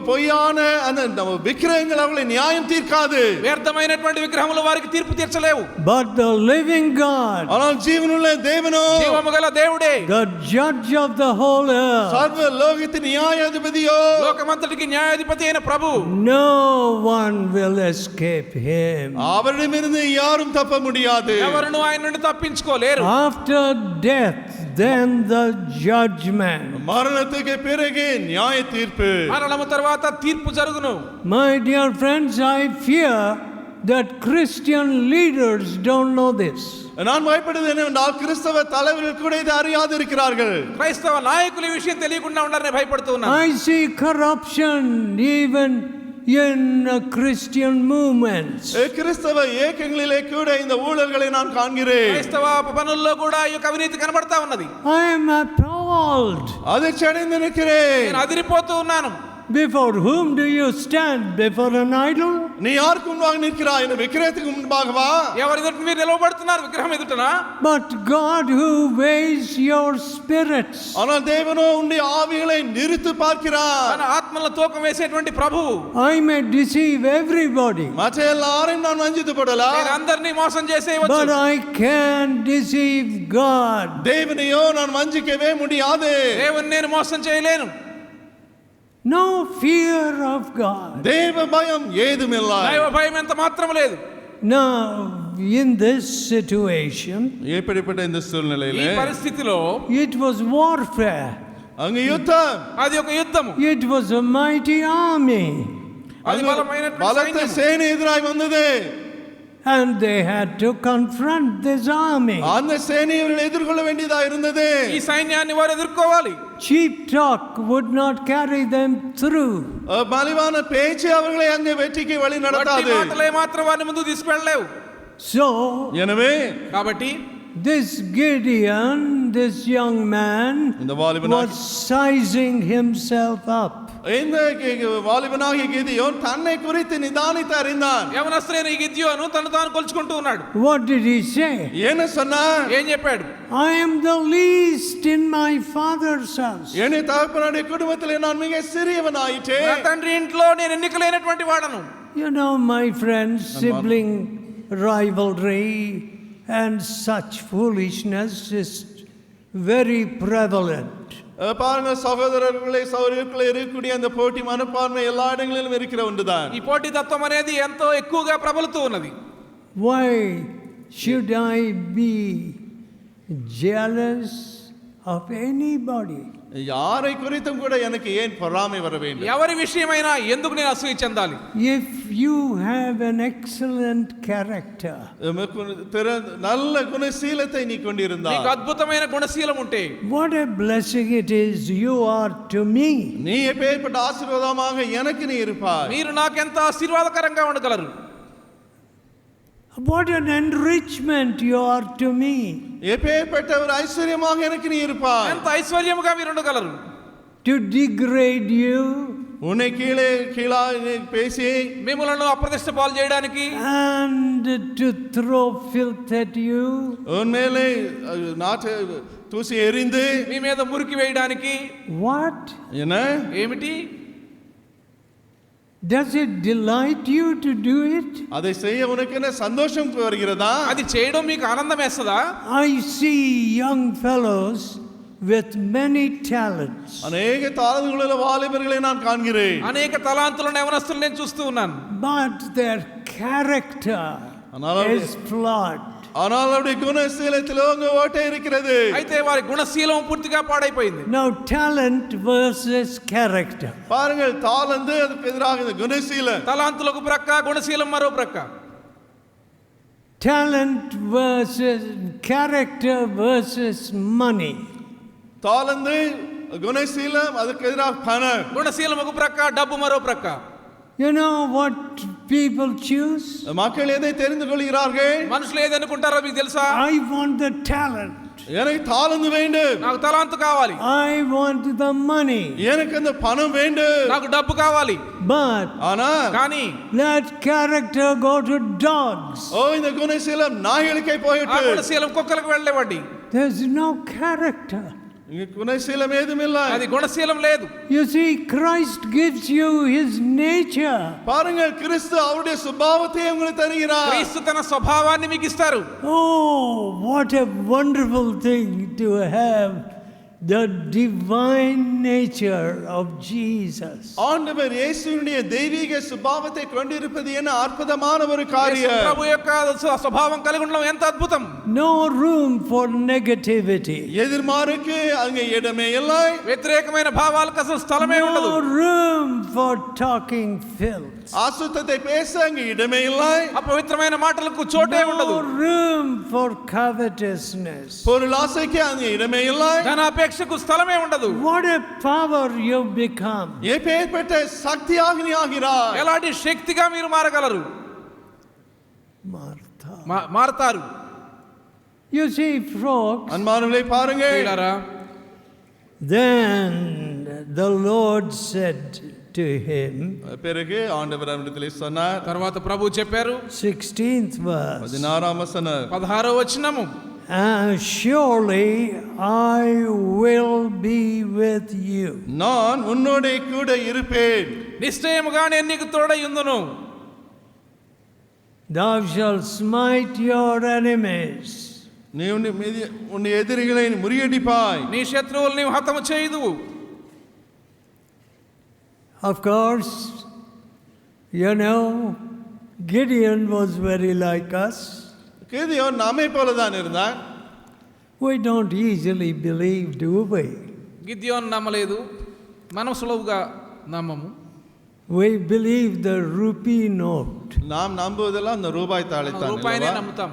[SPEAKER 2] பொய்யான அந்த விக்கிரகங்கள் அவர்களை நியாயம் தீர்க்காது.
[SPEAKER 3] వ్యర్థమైనటువంటి విగ్రహములు వారికి తీర్పు తీర్చలేవు.
[SPEAKER 1] But the living God,
[SPEAKER 2] ஆனால் ஜீவனுள்ள தேவனோ,
[SPEAKER 3] జీవముగల దేవుడే,
[SPEAKER 1] the judge of the whole earth,
[SPEAKER 2] சர்வ லோகத்தின் நியாயாதிபதியோ,
[SPEAKER 3] లోకమంతటికి న్యాయాధిపతి అయిన ప్రభు,
[SPEAKER 1] no one will escape him.
[SPEAKER 2] அவரிடமிருந்து யாரும் தப்ப முடியாது.
[SPEAKER 3] ఎవరును ఆయన నుండి తప్పించుకోలేరు.
[SPEAKER 1] After death, then the judgment.
[SPEAKER 2] மரணத்துக்கு பிறகு நியாய தீர்ப்பு.
[SPEAKER 3] మరణము తర్వాత తీర్పు జరుగును.
[SPEAKER 1] My dear friends, I fear that Christian leaders don't know this.
[SPEAKER 2] நான் பயப்படுவது என்னவென்றால் கிறிஸ்தவ தலைவர்கள் கூட இதை அறியாது இருக்கிறார்கள்.
[SPEAKER 3] క్రైస్తవ నాయకులు ఈ విషయం తెలియకుండా ఉండాలని భయపడుతూ ఉన్నారు.
[SPEAKER 1] I see corruption even in Christian movements.
[SPEAKER 2] கிறிஸ்தவ இயக்கங்களிலே கூட இந்த ஊழல்களை நான் காண்கிறேன்.
[SPEAKER 3] క్రైస్తవ పనుల్లో కూడా ఈ అవినీతి కనబడతా ఉన్నది.
[SPEAKER 1] I am appalled.
[SPEAKER 2] அதிர்ச்சி அடைந்து நிற்கிறேன்.
[SPEAKER 3] నేను అదిరిపోతూ ఉన్నాను.
[SPEAKER 1] Before whom do you stand? Before an idol?
[SPEAKER 2] நீ யாருக்கு முன்பாக நிற்கிறாய்? இந்த விக்கிரகத்துக்கு முன்பாகவா?
[SPEAKER 3] ఎవరి ఎదుట మీరు నిలవబడుతున్నారు? విగ్రహం ఎదుటనా?
[SPEAKER 1] But God who weighs your spirits.
[SPEAKER 2] ஆனால் தேவனோ உன்னுடைய ஆவிகளை நிறுத்து பார்க்கிறார்.
[SPEAKER 3] మన ఆత్మల తూకం వేసేటువంటి ప్రభువు.
[SPEAKER 1] I may deceive everybody.
[SPEAKER 2] மற்ற எல்லாரையும் நான் வஞ்சித்து போடலாம்.
[SPEAKER 3] నేను అందరినీ మోసం చేసేయవచ్చు.
[SPEAKER 1] But I can't deceive God.
[SPEAKER 2] தேவனையோ நான் வஞ்சிக்கவே முடியாது.
[SPEAKER 3] దేవుని నేను మోసం చేయలేను.
[SPEAKER 1] No fear of God.
[SPEAKER 2] தேவ பயம் ஏதுமில்லை.
[SPEAKER 3] దైవ భయం ఎంత మాత్రం లేదు.
[SPEAKER 1] Now, in this situation,
[SPEAKER 2] எப்படிப்பட்ட இந்த
[SPEAKER 3] ఈ
[SPEAKER 2] சூழ்நிலையிலே
[SPEAKER 3] పరిస్థితిలో
[SPEAKER 1] it was warfare.
[SPEAKER 2] அங்க யுத்தம்.
[SPEAKER 3] అది ఒక యుద్ధము.
[SPEAKER 1] It was a mighty army.
[SPEAKER 3] అది బలమైనటువంటి
[SPEAKER 2] பலத்த
[SPEAKER 3] సైన్యం.
[SPEAKER 2] சேனை எதிராய் வந்தது.
[SPEAKER 1] And they had to confront this army.
[SPEAKER 2] அந்த சேனையை எதிர்கொள்ள வேண்டியதா இருந்தது.
[SPEAKER 3] ఈ సైన్యాన్ని వారు ఎదుర్కోవాలి.
[SPEAKER 1] Cheap talk would not carry them through.
[SPEAKER 2] மலிவான பேச்சு அவர்களை அங்கே வெற்றிக்கு வழி நடத்தாது.
[SPEAKER 3] మాటలే మాత్రం వారిని ముందుకు తీసుకెళ్ళలేవు.
[SPEAKER 1] So,
[SPEAKER 2] எனவே
[SPEAKER 3] కాబట్టి
[SPEAKER 1] this Gideon, this young man,
[SPEAKER 2] இந்த வாலிபனாகிய
[SPEAKER 1] was sizing himself up.
[SPEAKER 2] இந்த வாலிபனாகிய கிதியோன் தன்னை குறித்து நிதானித்து அறிந்தான்.
[SPEAKER 3] యవనస్తుడైన ఈ గిద్యోను తను తాను కొలుచుకుంటూ ఉన్నాడు.
[SPEAKER 1] What did he say?
[SPEAKER 2] என்ன சொன்னான்?
[SPEAKER 3] ఏం చెప్పాడు?
[SPEAKER 1] I am the least in my father's house.
[SPEAKER 2] என் தகப்பனுடைய குடும்பத்திலே நான் மிக சிறியவனாயிற்றே.
[SPEAKER 3] నా తండ్రి ఇంట్లో నేను ఎన్నికలేనటువంటి వాడను.
[SPEAKER 1] You know, my friends, sibling rivalry and such foolishness is very prevalent.
[SPEAKER 2] பாருங்க సహోదరులే సౌర్యులే இருக்கக்கூடிய அந்த போட்டி மனப்பான்மை எல்லா இடங்களிலும் இருக்கிற ஒன்றுதான்.
[SPEAKER 3] ఈ పోటీ తత్వం అనేది ఎంతో ఎక్కువగా ప్రబలుతూ ఉన్నది.
[SPEAKER 1] Why should I be jealous of anybody?
[SPEAKER 2] யாரை குறித்தும் கூட எனக்கு ஏன் பொறாமை வர வேண்டும்?
[SPEAKER 3] ఎవరి విషయమైనా ఎందుకు నేను అసూయ చెందాలి?
[SPEAKER 1] If you have an excellent character,
[SPEAKER 2] நல்ல குணசீலத்தை நீ கொண்டிருந்தால்,
[SPEAKER 3] నీకు అద్భుతమైన గుణశీలం ఉంటే,
[SPEAKER 1] what a blessing it is you are to me.
[SPEAKER 2] நீ எப்பேற்பட்ட ஆசீர்வாதமாக எனக்கு நீ இருப்பாய்.
[SPEAKER 3] మీరు నాకెంత ఆశీర్వాదకరంగా ఉండగలరు.
[SPEAKER 1] What an enrichment you are to me.
[SPEAKER 2] எப்பேற்பட்ட ஒரு ஐஸ்வர்யமாக எனக்கு நீ இருப்பாய்.
[SPEAKER 3] ఎంత ఐశ్వర్యముగా మీరు ఉండగలరు.
[SPEAKER 1] To degrade you,
[SPEAKER 2] உன்னை கீழாக பேசி
[SPEAKER 3] మిమ్మల్ని అప్రతిష్ట పాలు చేయడానికి,
[SPEAKER 1] and to throw filth at you,
[SPEAKER 2] உன் மேலே நாட்டு தூசி எறிந்து
[SPEAKER 3] మీ మీద మురికి వేయడానికి.
[SPEAKER 1] what?
[SPEAKER 2] என்ன
[SPEAKER 3] ఏమిటి?
[SPEAKER 1] Does it delight you to do it?
[SPEAKER 2] அதை செய்ய உனக்கு என்ன சந்தோஷம் வருகிறதா?
[SPEAKER 3] అది చేయడం మీకు ఆనందం వేస్తదా?
[SPEAKER 1] I see young fellows with many talents,
[SPEAKER 2] அநேக தாளந்துள்ள வாலிபர்களை நான் காண்கிறேன்.
[SPEAKER 3] అనేక తలాంతులను యవనస్తులను నేను చూస్తూ ఉన్నాను.
[SPEAKER 1] but their character is flawed.
[SPEAKER 2] ஆனால் அவருடைய குணசீலத்தில் ஓட்டை இருக்கிறது.
[SPEAKER 3] అయితే వారి గుణశీలం పూర్తిగా పాడైపోయింది.
[SPEAKER 1] Now talent versus character.
[SPEAKER 2] பாருங்கள், தாளந்து அதுக்கு எதிராக குணசீலம்.
[SPEAKER 3] తలాంతులకు ప్రక్క, గుణశీలం మరో ప్రక్క.
[SPEAKER 1] Talent versus character versus money.
[SPEAKER 2] தாளந்து குணசீலம் அதுக்கு எதிராக பணம்.
[SPEAKER 3] గుణశీలం ఒక ప్రక్క, డబ్బు మరో ప్రక్క.
[SPEAKER 1] You know what people choose?
[SPEAKER 2] மக்கள் எதை தெரிந்து கொள்கிறார்கள்?
[SPEAKER 3] మనుషులు ఏదనుకుంటారో మీకు తెలుసా?
[SPEAKER 1] I want the talent.
[SPEAKER 2] எனக்கு தாளந்து வேண்டும்.
[SPEAKER 3] నాకు తలాంతు కావాలి.
[SPEAKER 1] I want the money.
[SPEAKER 2] எனக்கு அந்த பணம் வேண்டும்.
[SPEAKER 3] నాకు డబ్బు కావాలి.
[SPEAKER 1] But
[SPEAKER 2] ஆனா
[SPEAKER 3] కానీ
[SPEAKER 1] let character go to dogs.
[SPEAKER 2] இந்த குணசீலம் நாய்களுக்கே
[SPEAKER 3] ఆ
[SPEAKER 2] போயிட்டு.
[SPEAKER 3] గుణశీలం కుక్కలకు వెళ్ళేవాడి.
[SPEAKER 1] There's no character.
[SPEAKER 2] இங்க குணசீலம் ஏதும் இல்ல.
[SPEAKER 3] అది గుణశీలం లేదు.
[SPEAKER 1] You see, Christ gives you his nature.
[SPEAKER 2] பாருங்கள், கிறிஸ்து அவருடைய சுபாவத்தை உங்களுக்கு தருகிறார்.
[SPEAKER 3] క్రీస్తు తన స్వభావాన్ని మీకు ఇస్తారు.
[SPEAKER 1] Oh, what a wonderful thing to have the divine nature of Jesus.
[SPEAKER 2] ஆண்டவர் இயேசுவினுடைய தெய்வீக சுபாவத்தை கொண்டிருப்பது என்ன அற்புதமான ஒரு காரியம்.
[SPEAKER 3] ప్రభు యొక్క స్వభావం కలిగి ఉండడం ఎంత అద్భుతం.
[SPEAKER 1] No room for negativity.
[SPEAKER 2] எதிர்மாறுக்கு அங்கே இடமே இல்லை.
[SPEAKER 3] వ్యతిరేకమైన భావాలకు అసలు స్థలమే ఉండదు.
[SPEAKER 1] No room for talking filth.
[SPEAKER 2] அசுத்தத்தை பேச அங்கே இடமே இல்லை.
[SPEAKER 3] అపవిత్రమైన మాటలకు చోటే ఉండదు.
[SPEAKER 1] No room for covetousness.
[SPEAKER 2] பொருளாசைக்கு அங்கே இடமே இல்லை.
[SPEAKER 3] ధనాపేక్షకు స్థలమే ఉండదు.
[SPEAKER 1] What a power you become.
[SPEAKER 2] எப்பேற்பட்ட சக்தியாக நீ ஆகிறாய்.
[SPEAKER 3] ఎలాంటి శక్తిగా మీరు మారగలరు.
[SPEAKER 1] Martha.
[SPEAKER 3] మారతారు.
[SPEAKER 1] You see, folks,
[SPEAKER 2] அன்பானவர்களே பாருங்கள்.
[SPEAKER 3] వీళ్ళారా,
[SPEAKER 1] then the Lord said to him,
[SPEAKER 2] பிறகு ஆண்டவர் அவரிடத்திலே சொன்னார்.
[SPEAKER 3] తర్వాత ప్రభు చెప్పారు,
[SPEAKER 1] 16th verse,
[SPEAKER 2] 16వ వచనం,
[SPEAKER 3] 16వ వచనము,
[SPEAKER 1] surely I will be with you.
[SPEAKER 2] நான் உன்னோட கூட இருப்பேன்.
[SPEAKER 3] నిశ్చయముగా నేను నీకు తోడై ఉందును.
[SPEAKER 1] Thou shalt smite your enemies.
[SPEAKER 2] நீ உன் எதிரிகளை முறியடிப்பாய்.
[SPEAKER 3] నీ శత్రువుల్ని హతము చేయుదువు.
[SPEAKER 1] Of course, you know, Gideon was very like us.
[SPEAKER 2] Gideon நம்மை போல தான் இருந்தான்.
[SPEAKER 1] We don't easily believe, do we?
[SPEAKER 3] గిద్యోను నమ్మలేదు, మనం సులువుగా నమ్మము.
[SPEAKER 1] We believe the rupee note.
[SPEAKER 2] நாம் நம்புவதெல்லாம் அந்த ரூபாய் தாளை தான்.
[SPEAKER 3] రూపాయినే నమ్ముతాం.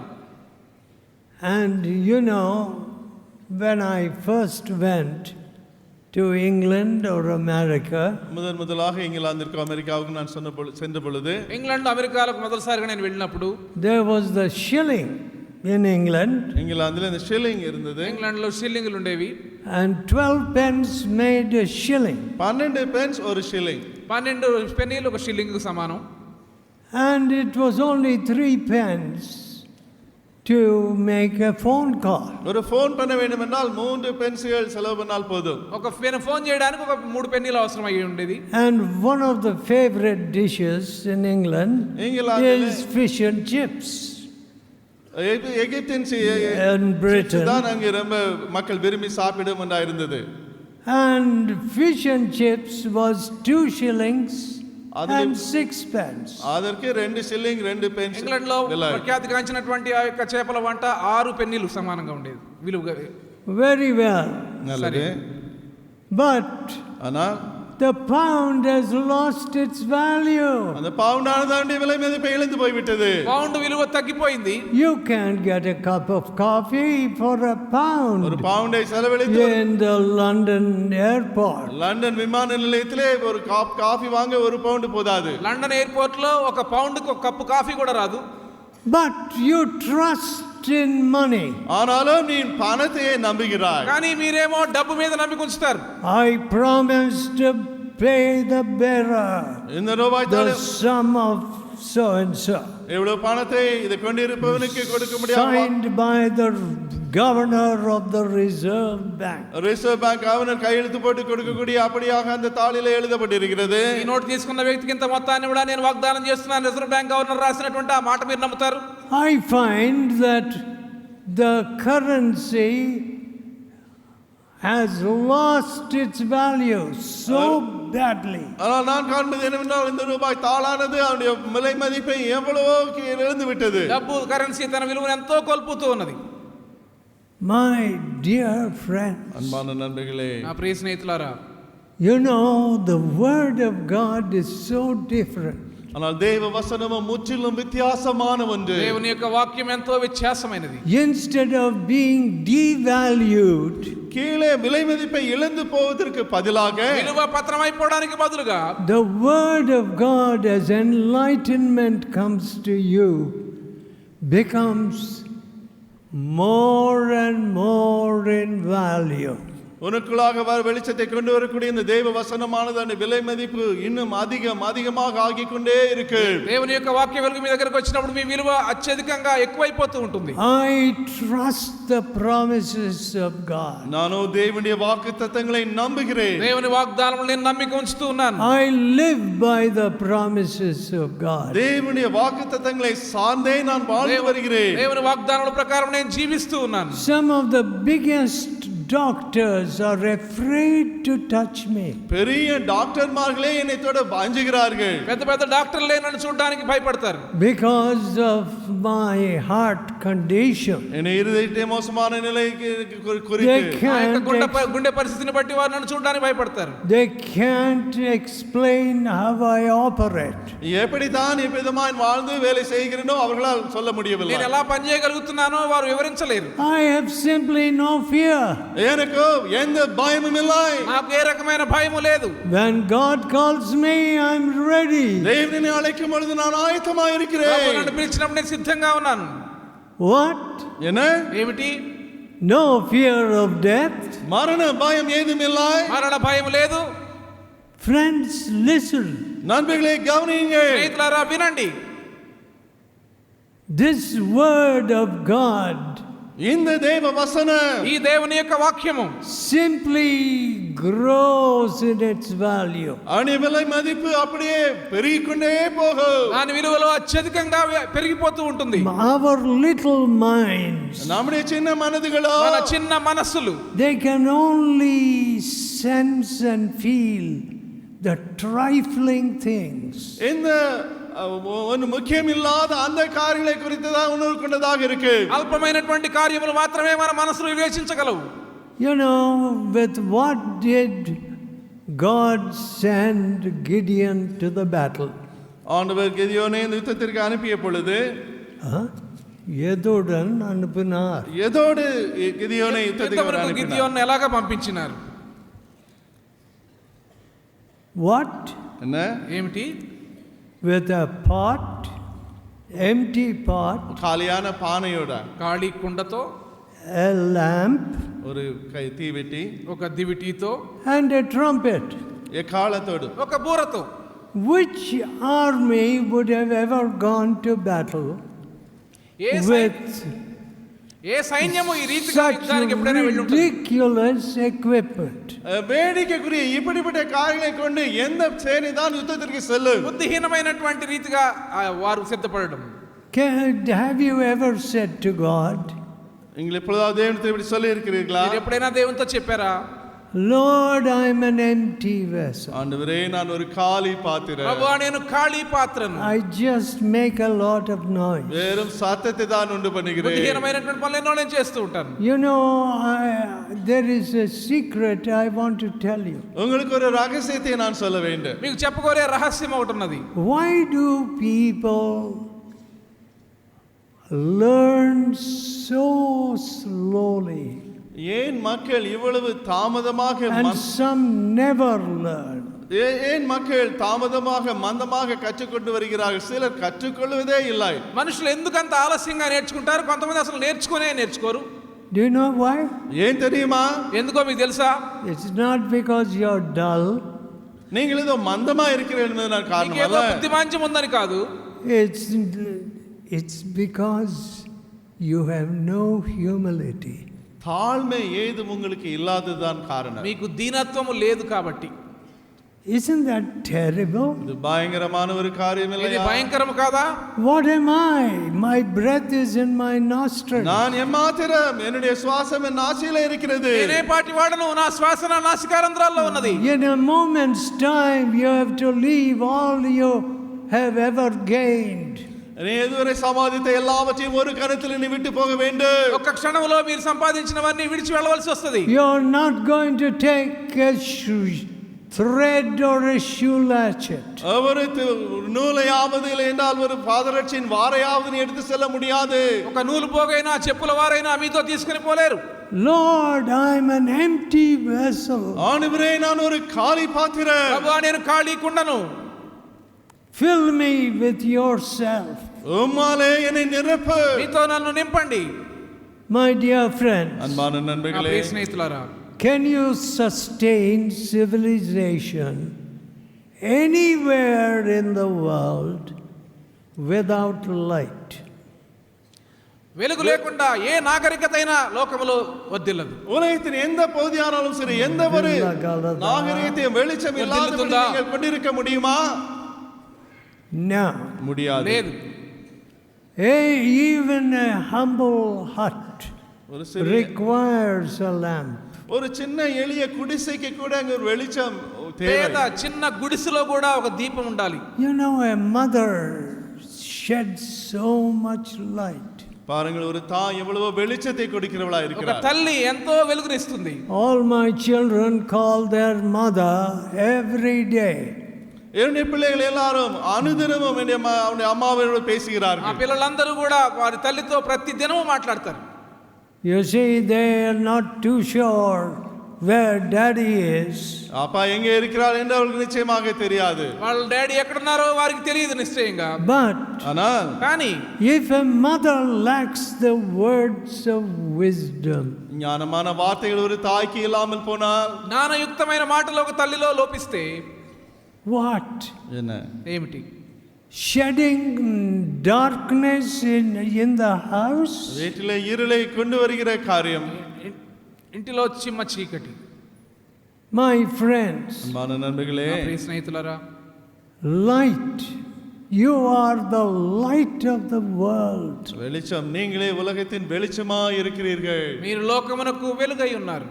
[SPEAKER 1] And you know, when I first went to England or America,
[SPEAKER 2] முதலாக இங்கிலாந்திற்கு அமெரிக்காவுக்கு நான் சென்ற பொழுது,
[SPEAKER 3] ఇంగ్లాండ్ అమెరికాలకు మొదటిసారిగా నేను వెళ్ళినప్పుడు
[SPEAKER 1] there was the shilling in England,
[SPEAKER 2] இங்கிலாந்தில் இந்த ஷில்லிங் இருந்தது.
[SPEAKER 3] ఇంగ్లాండ్లో షిల్లింగులు ఉండేవి.
[SPEAKER 1] and 12 pence made a shilling.
[SPEAKER 2] 12 Benz ஒரு ஷில்லிங்.
[SPEAKER 3] 12 పెన్నీలు ఒక షిల్లింగ్కు సమానం.
[SPEAKER 1] And it was only 3 pence to make a phone call.
[SPEAKER 2] ஒரு ஃபோன் பண்ண வேண்டும் என்றால் 3 பென்ஸ்கள் செலவு பண்ணால் போதும்.
[SPEAKER 3] ఒక ఫోన్ చేయడానికి ఒక 3 పెన్నీలు అవసరం అయ్యి ఉండేది.
[SPEAKER 1] And one of the favorite dishes in England
[SPEAKER 2] England
[SPEAKER 1] is fish and chips.
[SPEAKER 2] எகிப்தின்
[SPEAKER 1] in Britain.
[SPEAKER 2] தான் அங்கே ரொம்ப மக்கள் விரும்பி சாப்பிடும் ஒன்றா இருந்தது.
[SPEAKER 1] And fish and chips was 2 shillings
[SPEAKER 2] அதிலும்
[SPEAKER 1] and 6 pence.
[SPEAKER 2] அதற்கு 2 shilling 2 pence
[SPEAKER 3] ఇంగ్లాండ్ లో
[SPEAKER 2] విలువ.
[SPEAKER 3] ప్రఖ్యాతిగాంచినటువంటి ఆ యొక్క చేపల వంట 6 పెన్నీలు సమానంగా ఉండేది విలువగా.
[SPEAKER 1] Very well.
[SPEAKER 2] நல்லது.
[SPEAKER 1] But
[SPEAKER 2] ஆனா
[SPEAKER 1] the pound has lost its value.
[SPEAKER 2] அந்த பவுண்ட் ஆனது விலை மதிப்பை இழந்து போய் விட்டது.
[SPEAKER 3] పౌండ్ విలువ తగ్గిపోయింది.
[SPEAKER 1] You can't get a cup of coffee for a pound.
[SPEAKER 2] ஒரு பவுண்டை செலவழித்து
[SPEAKER 1] In the London airport.
[SPEAKER 2] London விமான நிலையத்திலே ஒரு காபி வாங்க 1 பவுண்ட் போதாது.
[SPEAKER 3] లండన్ ఎయిర్పోర్ట్ లో ఒక పౌండ్ కు ఒక కప్పు కాఫీ కూడా రాదు.
[SPEAKER 1] But you trust in money.
[SPEAKER 2] ஆனாலும் நீ பணத்தையே நம்புகிறாய்.
[SPEAKER 3] కానీ మీరేమో డబ్బు మీద నమ్మిక ఉంచుతారు.
[SPEAKER 1] I promise to pay the bearer
[SPEAKER 2] இந்த ரூபாய்
[SPEAKER 1] the sum of so and so.
[SPEAKER 2] எவ்வளவு பணத்தை இதை கொண்டிருப்பவனுக்கு கொடுக்க முடியாது.
[SPEAKER 1] Signed by the governor of the Reserve Bank.
[SPEAKER 2] Reserve bank governor கையெழுத்து போட்டு கொடுக்கக்கூடிய அப்படியாக அந்த தாளிலே எழுதப்பட்டிருக்கிறது.
[SPEAKER 3] ఈ నోట్ తీసుకున్న వ్యక్తికి ఇంత మొత్తాన్ని కూడా నేను వాగ్దానం చేస్తున్నాను రిజర్వ్ బ్యాంక్ గవర్నర్ రాసినటువంటి ఆ మాట మీరు నమ్ముతారు?
[SPEAKER 1] I find that the currency has lost its value so badly.
[SPEAKER 2] ஆனால் நான் காண்பது என்னவென்றால் இந்த ரூபாய் தாளானது அவருடைய விலை மதிப்பை எவ்வளவோ இழந்து விட்டது.
[SPEAKER 3] డబ్బు కరెన్సీ తన విలువను ఎంతో కోల్పోతూ ఉన్నది.
[SPEAKER 1] My dear friends,
[SPEAKER 2] அன்பான நண்பர்களே,
[SPEAKER 3] నా ప్రియ స్నేహితులారా,
[SPEAKER 1] you know the word of God is so different.
[SPEAKER 2] ஆனால் தேவ வசனமும் முற்றிலும் வித்தியாசமான ஒன்று.
[SPEAKER 3] దేవుని యొక్క వాక్యం ఎంతో వ్యత్యాసమైనది.
[SPEAKER 1] Instead of being devalued,
[SPEAKER 2] கீழே விலை மதிப்பை இழந்து போவதற்கு பதிலாக
[SPEAKER 3] విలువ పత్రమైపోవడానికి బదులుగా
[SPEAKER 1] the word of God as enlightenment comes to you becomes more and more in value.
[SPEAKER 2] உனக்குள்ளாக வெளிச்சத்தை கொண்டு வரக்கூடிய இந்த தேவ வசனமானது அந்த விலை மதிப்பு இன்னும் அதிகமாக ஆகிக்கொண்டே இருக்கு.
[SPEAKER 3] దేవుని యొక్క వాక్య వెలుగు మీ దగ్గరికి వచ్చినప్పుడు మీ విలువ అత్యధికంగా ఎక్కువైపోతూ ఉంటుంది.
[SPEAKER 1] I trust the promises of God.
[SPEAKER 2] நானோ தேவனுடைய வாக்குத்தத்தங்களை நம்புகிறேன்.
[SPEAKER 3] దేవుని వాగ్దానములను నేను నమ్మిక ఉంచుతూ ఉన్నాను.
[SPEAKER 1] I live by the promises of God.
[SPEAKER 2] தேவனுடைய வாக்குத்தத்தங்களை சார்ந்தே நான் வாழ்ந்து வருகிறேன்.
[SPEAKER 3] దేవుని వాగ్దానముల ప్రకారం నేను జీవిస్తూ ఉన్నాను.
[SPEAKER 1] Some of the biggest doctors are afraid to touch me.
[SPEAKER 2] பெரிய டாக்டர்மார்களே என்னை தொட அஞ்சுகிறார்கள்.
[SPEAKER 3] పెద్ద పెద్ద డాక్టర్లే నన్ను చూడడానికి భయపడతారు.
[SPEAKER 1] Because of my heart condition.
[SPEAKER 2] என்னை இருதயத்தை மோசமான நிலைக்கு
[SPEAKER 1] They
[SPEAKER 2] குறித்து
[SPEAKER 3] గుండె పరిస్థితిని బట్టి వారు నన్ను చూడడానికి భయపడతారు.
[SPEAKER 1] they can't explain how I operate.
[SPEAKER 2] எப்படி தான் இப்படிதான் வாழ்ந்து வேலை செய்கிறேனோ அவர்களால் சொல்ல முடியவில்லை.
[SPEAKER 3] నేను ఎలా పని చేయగలుగుతున్నానో వారు వివరించలేరు.
[SPEAKER 1] I have simply no fear.
[SPEAKER 2] எனக்கு எந்த பயமும் இல்லை.
[SPEAKER 3] నాకు ఏ రకమైన భయము లేదు.
[SPEAKER 1] When God calls me, I'm ready.
[SPEAKER 2] தேவனை அழைக்கும் பொழுது நான் ஆயத்தமாக
[SPEAKER 3] ప్రభు
[SPEAKER 2] இருக்கிறேன்.
[SPEAKER 3] నన్ను పిలిచినప్పుడు నేను సిద్ధంగా ఉన్నాను.
[SPEAKER 1] What?
[SPEAKER 2] என்ன?
[SPEAKER 3] ఏమిటి?
[SPEAKER 1] No fear of death?
[SPEAKER 2] மரண பயம் ஏதும் இல்லை.
[SPEAKER 3] మరణ భయం లేదు.
[SPEAKER 1] Friends, listen.
[SPEAKER 2] நண்பர்களே கவனியுங்கள்.
[SPEAKER 3] స్నేహితులారా వినండి.
[SPEAKER 1] This word of God
[SPEAKER 2] இந்த தேவ வசனம்
[SPEAKER 3] ఈ దేవుని యొక్క వాక్యము
[SPEAKER 1] simply grows in its value.
[SPEAKER 2] அணி விலை மதிப்பு அப்படியே பெருகிக்கொண்டே போகும்.
[SPEAKER 3] దాని విలువలో అత్యధికంగా పెరిగిపోతూ ఉంటుంది.
[SPEAKER 1] Our little minds,
[SPEAKER 2] நம்முடைய சின்ன மனதுகளோ
[SPEAKER 3] మన చిన్న మనస్సులు
[SPEAKER 1] they can only sense and feel the trifling things.
[SPEAKER 2] இந்த ஒன்று முக்கியமில்லாத அந்த காரியங்களை குறித்து தான் உணர்வு கொண்டதாக இருக்கு.
[SPEAKER 3] అల్పమైనటువంటి కార్యములు మాత్రమే మన మనసులు వివేచించగలవు.
[SPEAKER 1] You know, with what did God send Gideon to the battle?
[SPEAKER 2] ஆண்டவர் கிதியோனை இந்த யுத்தத்திற்கு அனுப்பிய பொழுது
[SPEAKER 1] எதுடன் அனுப்பினார்?
[SPEAKER 2] எதோடு கிதியோனை யுத்தத்துக்கு அனுப்பினார்?
[SPEAKER 3] గిద్యోను ఎలాగా పంపించినారు?
[SPEAKER 1] What?
[SPEAKER 2] என்ன?
[SPEAKER 3] ఏమిటి?
[SPEAKER 1] With a pot, empty pot,
[SPEAKER 2] காலியான பானையோட,
[SPEAKER 3] ఖాళీ కుండతో,
[SPEAKER 1] a lamp,
[SPEAKER 2] ஒரு தீவெட்டி,
[SPEAKER 3] ఒక దివిటీతో,
[SPEAKER 1] and a trumpet.
[SPEAKER 2] எக்காலத்தோடு.
[SPEAKER 3] ఒక బూరతో.
[SPEAKER 1] Which army would have ever gone to battle with
[SPEAKER 3] ఏ సైన్యము ఈ రీతిగా
[SPEAKER 1] such
[SPEAKER 3] యుద్ధానికి ఎప్పుడైనా వెళ్ళి ఉంటుంది?
[SPEAKER 1] ridiculous equipment?
[SPEAKER 2] வேடிக்கைக்குரிய இப்படிப்பட்ட காரியங்களை கொண்டு எந்த சேனை தான் யுத்தத்திற்கு செல்லும்?
[SPEAKER 3] బుద్ధిహీనమైనటువంటి రీతిగా వారు సిద్ధపడడం.
[SPEAKER 1] Have you ever said to God,
[SPEAKER 2] நீங்கள் எப்பொழுதாவது தேவனிடத்தில் இப்படி சொல்லி இருக்கிறீர்களா?
[SPEAKER 3] మీరు ఎప్పుడైనా దేవునితో చెప్పారా?
[SPEAKER 1] Lord, I'm an empty vessel.
[SPEAKER 2] ஆண்டவரே நான் ஒரு காலி பாத்திரம்.
[SPEAKER 3] ప్రభువా నేను ఖాళీ పాత్రను.
[SPEAKER 1] I just make a lot of noise.
[SPEAKER 2] வெறும் சத்தத்தை தான் உண்டு பண்ணுகிறேன்.
[SPEAKER 3] బుద్ధిహీనమైనటువంటి పనులు ఎన్నో నేను చేస్తూ ఉంటాను.
[SPEAKER 1] You know, there is a secret I want to tell you.
[SPEAKER 2] உங்களுக்கு ஒரு ரகசியத்தை நான் சொல்ல வேண்டும்.
[SPEAKER 3] మీకు చెప్పుకోరే రహస్యం ఒకటి ఉన్నది.
[SPEAKER 1] Why do people learn so slowly?
[SPEAKER 2] ஏன் மக்கள் இவ்வளவு தாமதமாக
[SPEAKER 1] And some never learn.
[SPEAKER 2] ஏன் மக்கள் தாமதமாக மந்தமாக கற்றுக்கொண்டு வருகிறார்கள்? சிலர் கற்றுக்கொள்வதே இல்லை.
[SPEAKER 3] మనుషులు ఎందుకంత ఆలస్యంగా నేర్చుకుంటారు? కొంతమంది అసలు నేర్చుకోరు.
[SPEAKER 1] Do you know why?
[SPEAKER 2] ஏன் தெரியுமா?
[SPEAKER 3] ఎందుకో మీకు తెలుసా?
[SPEAKER 1] It's not because you're dull.
[SPEAKER 2] நீங்கள் ஏதோ மந்தமா இருக்கிறீர்கள் என்பதனால் காரணம்
[SPEAKER 3] ఏదో
[SPEAKER 2] அல்ல.
[SPEAKER 3] బుద్ధిమాంద్యం ఉందని కాదు.
[SPEAKER 1] It's because you have no humility.
[SPEAKER 2] தாழ்மை ஏதும் உங்களுக்கு இல்லாததுதான் காரணம்.
[SPEAKER 3] మీకు దీనత్వము లేదు కాబట్టి.
[SPEAKER 1] Isn't that terrible?
[SPEAKER 2] இது பயங்கரமான ஒரு காரியம்
[SPEAKER 3] ఇది
[SPEAKER 2] இல்லையா?
[SPEAKER 3] భయంకరం కాదా?
[SPEAKER 1] What am I? My breath is in my nostrils.
[SPEAKER 2] நான் எம்மாத்திரம், என்னுடைய சுவாசம் என் நாசியிலே இருக்கிறது.
[SPEAKER 3] నేనే పాటి వాడను, నా శ్వాస నా నాసికారంధ్రాల్లో ఉన్నది.
[SPEAKER 1] In a moment's time you have to leave all you have ever gained.
[SPEAKER 2] நீ எதுவரை சம்பாதித்த எல்லாவற்றையும் ஒரு கணத்தில் நீ விட்டு போக வேண்டும்.
[SPEAKER 3] ఒక్క క్షణంలో మీరు సంపాదించినవన్నీ విడిచి వెళ్ళవలసి వస్తది.
[SPEAKER 1] You're not going to take a thread or a shoe latchet.
[SPEAKER 2] ஒரு நூலையாவது இல்லை என்றால் ஒரு பாதரட்சியின் வாரையாவது நீ எடுத்து செல்ல முடியாது.
[SPEAKER 3] ఒక నూలు పోగైనా చెప్పుల వారైనా మీతో తీసుకొని పోలేరు.
[SPEAKER 1] Lord, I'm an empty vessel.
[SPEAKER 2] ஆண்டவரே நான் ஒரு காலி பாத்திரம்.
[SPEAKER 3] ప్రభువా నేను ఖాళీ కుండను.
[SPEAKER 1] Fill me with yourself.
[SPEAKER 2] உம்மாலே என்னை நிரப்பு.
[SPEAKER 3] మీతో నన్ను నింపండి.
[SPEAKER 1] My dear friends,
[SPEAKER 2] அன்பான
[SPEAKER 3] నా
[SPEAKER 2] நண்பர்களே,
[SPEAKER 3] ప్రియ స్నేహితులారా,
[SPEAKER 1] can you sustain civilization anywhere in the world without light?
[SPEAKER 3] వెలుగు లేకుండా ఏ నాగరికత అయినా లోకములో వర్ధిల్లదు.
[SPEAKER 2] உலகத்தின் எந்த பகுதியானாலும் சரி, எந்த ஒரு நாகரிகத்தையும் வெளிச்சம் இல்லாதபடி நீங்கள் கொண்டிருக்க முடியுமா?
[SPEAKER 1] No.
[SPEAKER 2] முடியாது.
[SPEAKER 3] లేదు.
[SPEAKER 1] Even a humble hut
[SPEAKER 2] ஒரு சிறிய
[SPEAKER 1] requires a lamp.
[SPEAKER 2] ஒரு சின்ன எளிய குடிசைக்கு கூட அங்க ஒரு வெளிச்சம்
[SPEAKER 3] పేద
[SPEAKER 2] தேவை.
[SPEAKER 3] చిన్న గుడిసెలో కూడా ఒక దీపం ఉండాలి.
[SPEAKER 1] You know, a mother sheds so much light.
[SPEAKER 2] பாருங்கள், ஒரு தாய் எவ்வளவு வெளிச்சத்தை கொடுக்கிறவளா
[SPEAKER 3] ఒక
[SPEAKER 2] இருக்கிறார்.
[SPEAKER 3] తల్లి ఎంతో వెలుగునిస్తుంది.
[SPEAKER 1] All my children call their mother every day.
[SPEAKER 2] என்னுடைய பிள்ளைகள் எல்லாரும் அனுதினமும் அவனுடைய அம்மாவோடு
[SPEAKER 3] ఆ
[SPEAKER 2] பேசுகிறார்கள்.
[SPEAKER 3] పిల్లలందరూ కూడా వారి తల్లితో ప్రతి దినము మాట్లాడతారు.
[SPEAKER 1] You see, they are not too sure where daddy is.
[SPEAKER 2] அப்பா எங்கே இருக்கிறார் என்று அவர்களுக்கு நிச்சயமாக தெரியாது.
[SPEAKER 3] వాళ్ళ డాడీ ఎక్కడున్నారో వారికి తెలియదు నిశ్చయంగా.
[SPEAKER 1] But
[SPEAKER 2] ஆனால்
[SPEAKER 3] కానీ
[SPEAKER 1] if a mother lacks the words of wisdom,
[SPEAKER 2] ஞானமான வார்த்தைகள் ஒரு தாய்க்கு இல்லாமல் போனால்
[SPEAKER 3] జ్ఞానయుక్తమైన మాటలు ఒక తల్లిలో లోపిస్తే
[SPEAKER 1] what?
[SPEAKER 2] என்ன?
[SPEAKER 3] ఏమిటి?
[SPEAKER 1] Shedding darkness in the house?
[SPEAKER 2] வீட்டிலே இருளை கொண்டு வருகிற காரியம்.
[SPEAKER 3] ఇంటిలో చిమ్మ చీకటి.
[SPEAKER 1] My friends,
[SPEAKER 2] அன்பான நண்பர்களே,
[SPEAKER 3] నా ప్రియ స్నేహితులారా,
[SPEAKER 1] light. You are the light of the world.
[SPEAKER 2] வெளிச்சம், நீங்களே உலகத்தின் வெளிச்சமா இருக்கிறீர்கள்.
[SPEAKER 3] మీరు లోకమునకు వెలుగై ఉన్నారు.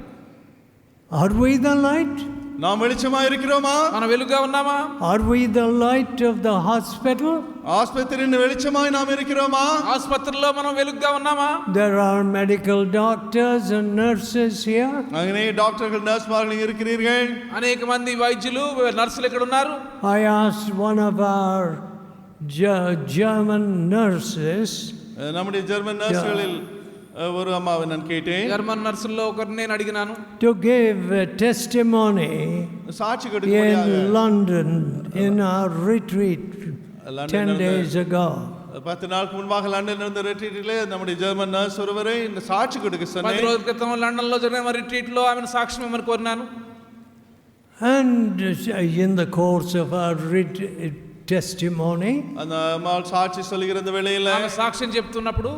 [SPEAKER 1] Are we the light?
[SPEAKER 2] நாம் வெளிச்சமா இருக்கிறோமா?
[SPEAKER 3] మనం వెలుగుగా ఉన్నామా?
[SPEAKER 1] Are we the light of the hospital?
[SPEAKER 2] ஆஸ்பத்திரியின் வெளிச்சமாய் நாம் இருக்கிறோமா?
[SPEAKER 3] ఆసుపత్రిలో మనం వెలుగుగా ఉన్నామా?
[SPEAKER 1] There are medical doctors and nurses here.
[SPEAKER 2] அங்கே டாக்டர்கள் நர்ஸ்மார்கள் இருக்கிறீர்கள்.
[SPEAKER 3] అనేక మంది వైద్యులు నర్సులు ఇక్కడ ఉన్నారు.
[SPEAKER 1] I asked one of our German nurses,
[SPEAKER 2] நம்முடைய ஜெர்மன் நர்ஸ்களில் ஒரு அம்மாவை நான் கேட்டேன்.
[SPEAKER 3] జర్మన్ నర్సుల్లో ఒకరిని నేను అడిగినాను.
[SPEAKER 1] to give a testimony
[SPEAKER 2] சாட்சி கொடுக்கும்படியாக
[SPEAKER 1] in London in our retreat 10 days ago.
[SPEAKER 2] 10 நாளுக்கு முன்பாக லண்டன்ல இருந்த ரிட்ரீட்டிலே நம்முடைய ஜெர்மன் நர்ஸ் ஒருவரை இந்த சாட்சி கொடுக்க
[SPEAKER 3] 10
[SPEAKER 2] சொன்னேன்.
[SPEAKER 3] రోజుల క్రితం లండన్ లో జరిగిన రిట్రీట్ లో ఆమెను సాక్ష్యం ఇవ్వమని కోరినాను.
[SPEAKER 1] And in the course of our testimony,
[SPEAKER 2] அந்த அம்மா சாட்சி சொல்லுகிற இந்த வேளையில
[SPEAKER 3] ఆమె సాక్ష్యం చెప్తున్నప్పుడు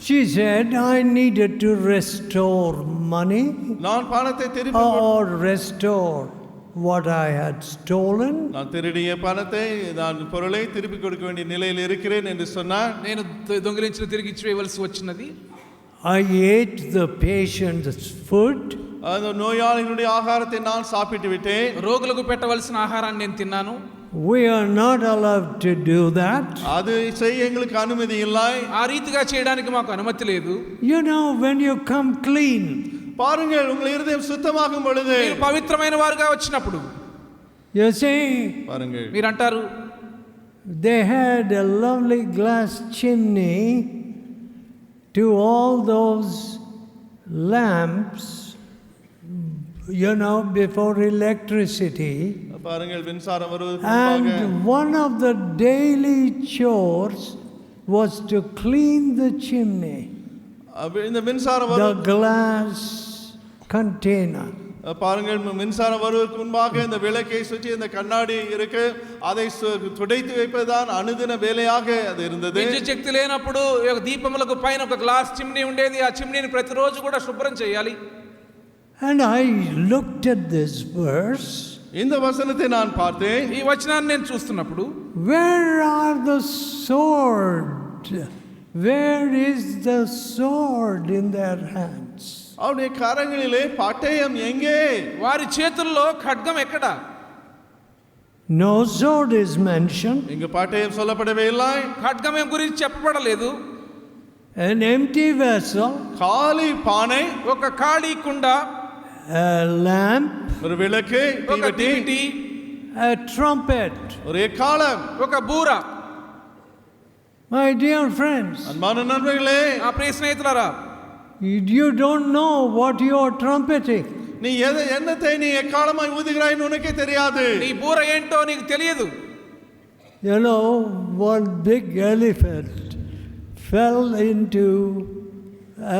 [SPEAKER 1] she said, I needed to restore money
[SPEAKER 2] நான் பணத்தை திருப்பி
[SPEAKER 1] or restore what I had stolen.
[SPEAKER 2] நான் திருடிய பணத்தை நான் பொருளை திருப்பி கொடுக்க வேண்டிய நிலையில் இருக்கிறேன் என்று சொன்னார்.
[SPEAKER 3] నేను దొంగిలించిన తిరిగి ఇచ్చేయవలసి వచ్చినది.
[SPEAKER 1] I ate the patient's food.
[SPEAKER 2] அந்த நோயாளிகளுடைய ஆகாரத்தை நான் சாப்பிட்டு விட்டேன்.
[SPEAKER 3] రోగులకు పెట్టవలసిన ఆహారాన్ని నేను తిన్నాను.
[SPEAKER 1] We are not allowed to do that.
[SPEAKER 2] அது செய்ய எங்களுக்கு அனுமதி இல்லை.
[SPEAKER 3] ఆ రీతిగా చేయడానికి మాకు అనుమతి లేదు.
[SPEAKER 1] You know, when you come clean,
[SPEAKER 2] பாருங்கள், உங்கள் இருதயம் சுத்தமாகும் பொழுது,
[SPEAKER 3] మీరు పవిత్రమైన వారుగా వచ్చినప్పుడు,
[SPEAKER 1] you see,
[SPEAKER 2] பாருங்கள்,
[SPEAKER 3] మీరు అంటారు,
[SPEAKER 1] they had a lovely glass chimney to all those lamps, you know, before electricity.
[SPEAKER 2] பாருங்கள், மின்சாரம் வருவதற்கு முன்பாக,
[SPEAKER 1] And one of the daily chores was to clean the chimney,
[SPEAKER 2] இந்த மின்சாரம்
[SPEAKER 1] the glass container.
[SPEAKER 2] பாருங்கள், மின்சாரம் வருவதற்கு முன்பாக இந்த விளக்கை சுற்றி இந்த கண்ணாடி இருக்கு, அதை துடைத்து வைப்பதுதான் அனுதின வேலையாக அது இருந்தது.
[SPEAKER 3] విద్యుత్ శక్తి లేనప్పుడు దీపములకు పైన ఒక గ్లాస్ చిమ్నీ ఉండేది. ఆ చిమ్నీని ప్రతిరోజు కూడా శుభ్రం చేయాలి.
[SPEAKER 1] And I looked at this verse.
[SPEAKER 2] இந்த வசனத்தை நான் பார்த்தேன்.
[SPEAKER 3] ఈ వచనాన్ని నేను చూస్తున్నప్పుడు,
[SPEAKER 1] Where are the sword? Where is the sword in their hands?
[SPEAKER 2] அவருடைய கரங்களிலே பட்டயம் எங்கே?
[SPEAKER 3] వారి చేతుల్లో ఖడ్గం ఎక్కడ?
[SPEAKER 1] No sword is mentioned.
[SPEAKER 2] இங்கு பட்டயம் சொல்லப்படவே இல்லை.
[SPEAKER 3] ఖడ్గం గురించి చెప్పబడలేదు.
[SPEAKER 1] An empty vessel,
[SPEAKER 2] காலி பானை,
[SPEAKER 3] ఒక ఖాళీ కుండ,
[SPEAKER 1] a lamp,
[SPEAKER 2] ஒரு விளக்கு,
[SPEAKER 3] ఒక దివిటి,
[SPEAKER 1] a trumpet.
[SPEAKER 2] ஒரு எக்காளம்.
[SPEAKER 3] ఒక బూర.
[SPEAKER 1] My dear friends,
[SPEAKER 2] அன்பான நண்பர்களே,
[SPEAKER 3] ఆ ప్రియ స్నేహితులారా,
[SPEAKER 1] you don't know what you are trumpeting.
[SPEAKER 2] நீ என்னத்தை நீ எக்காலமாய் ஊதுகிறாய்னு உனக்கே தெரியாது.
[SPEAKER 3] నీ బూర ఏంటో నీకు తెలియదు.
[SPEAKER 1] You know, one big elephant fell into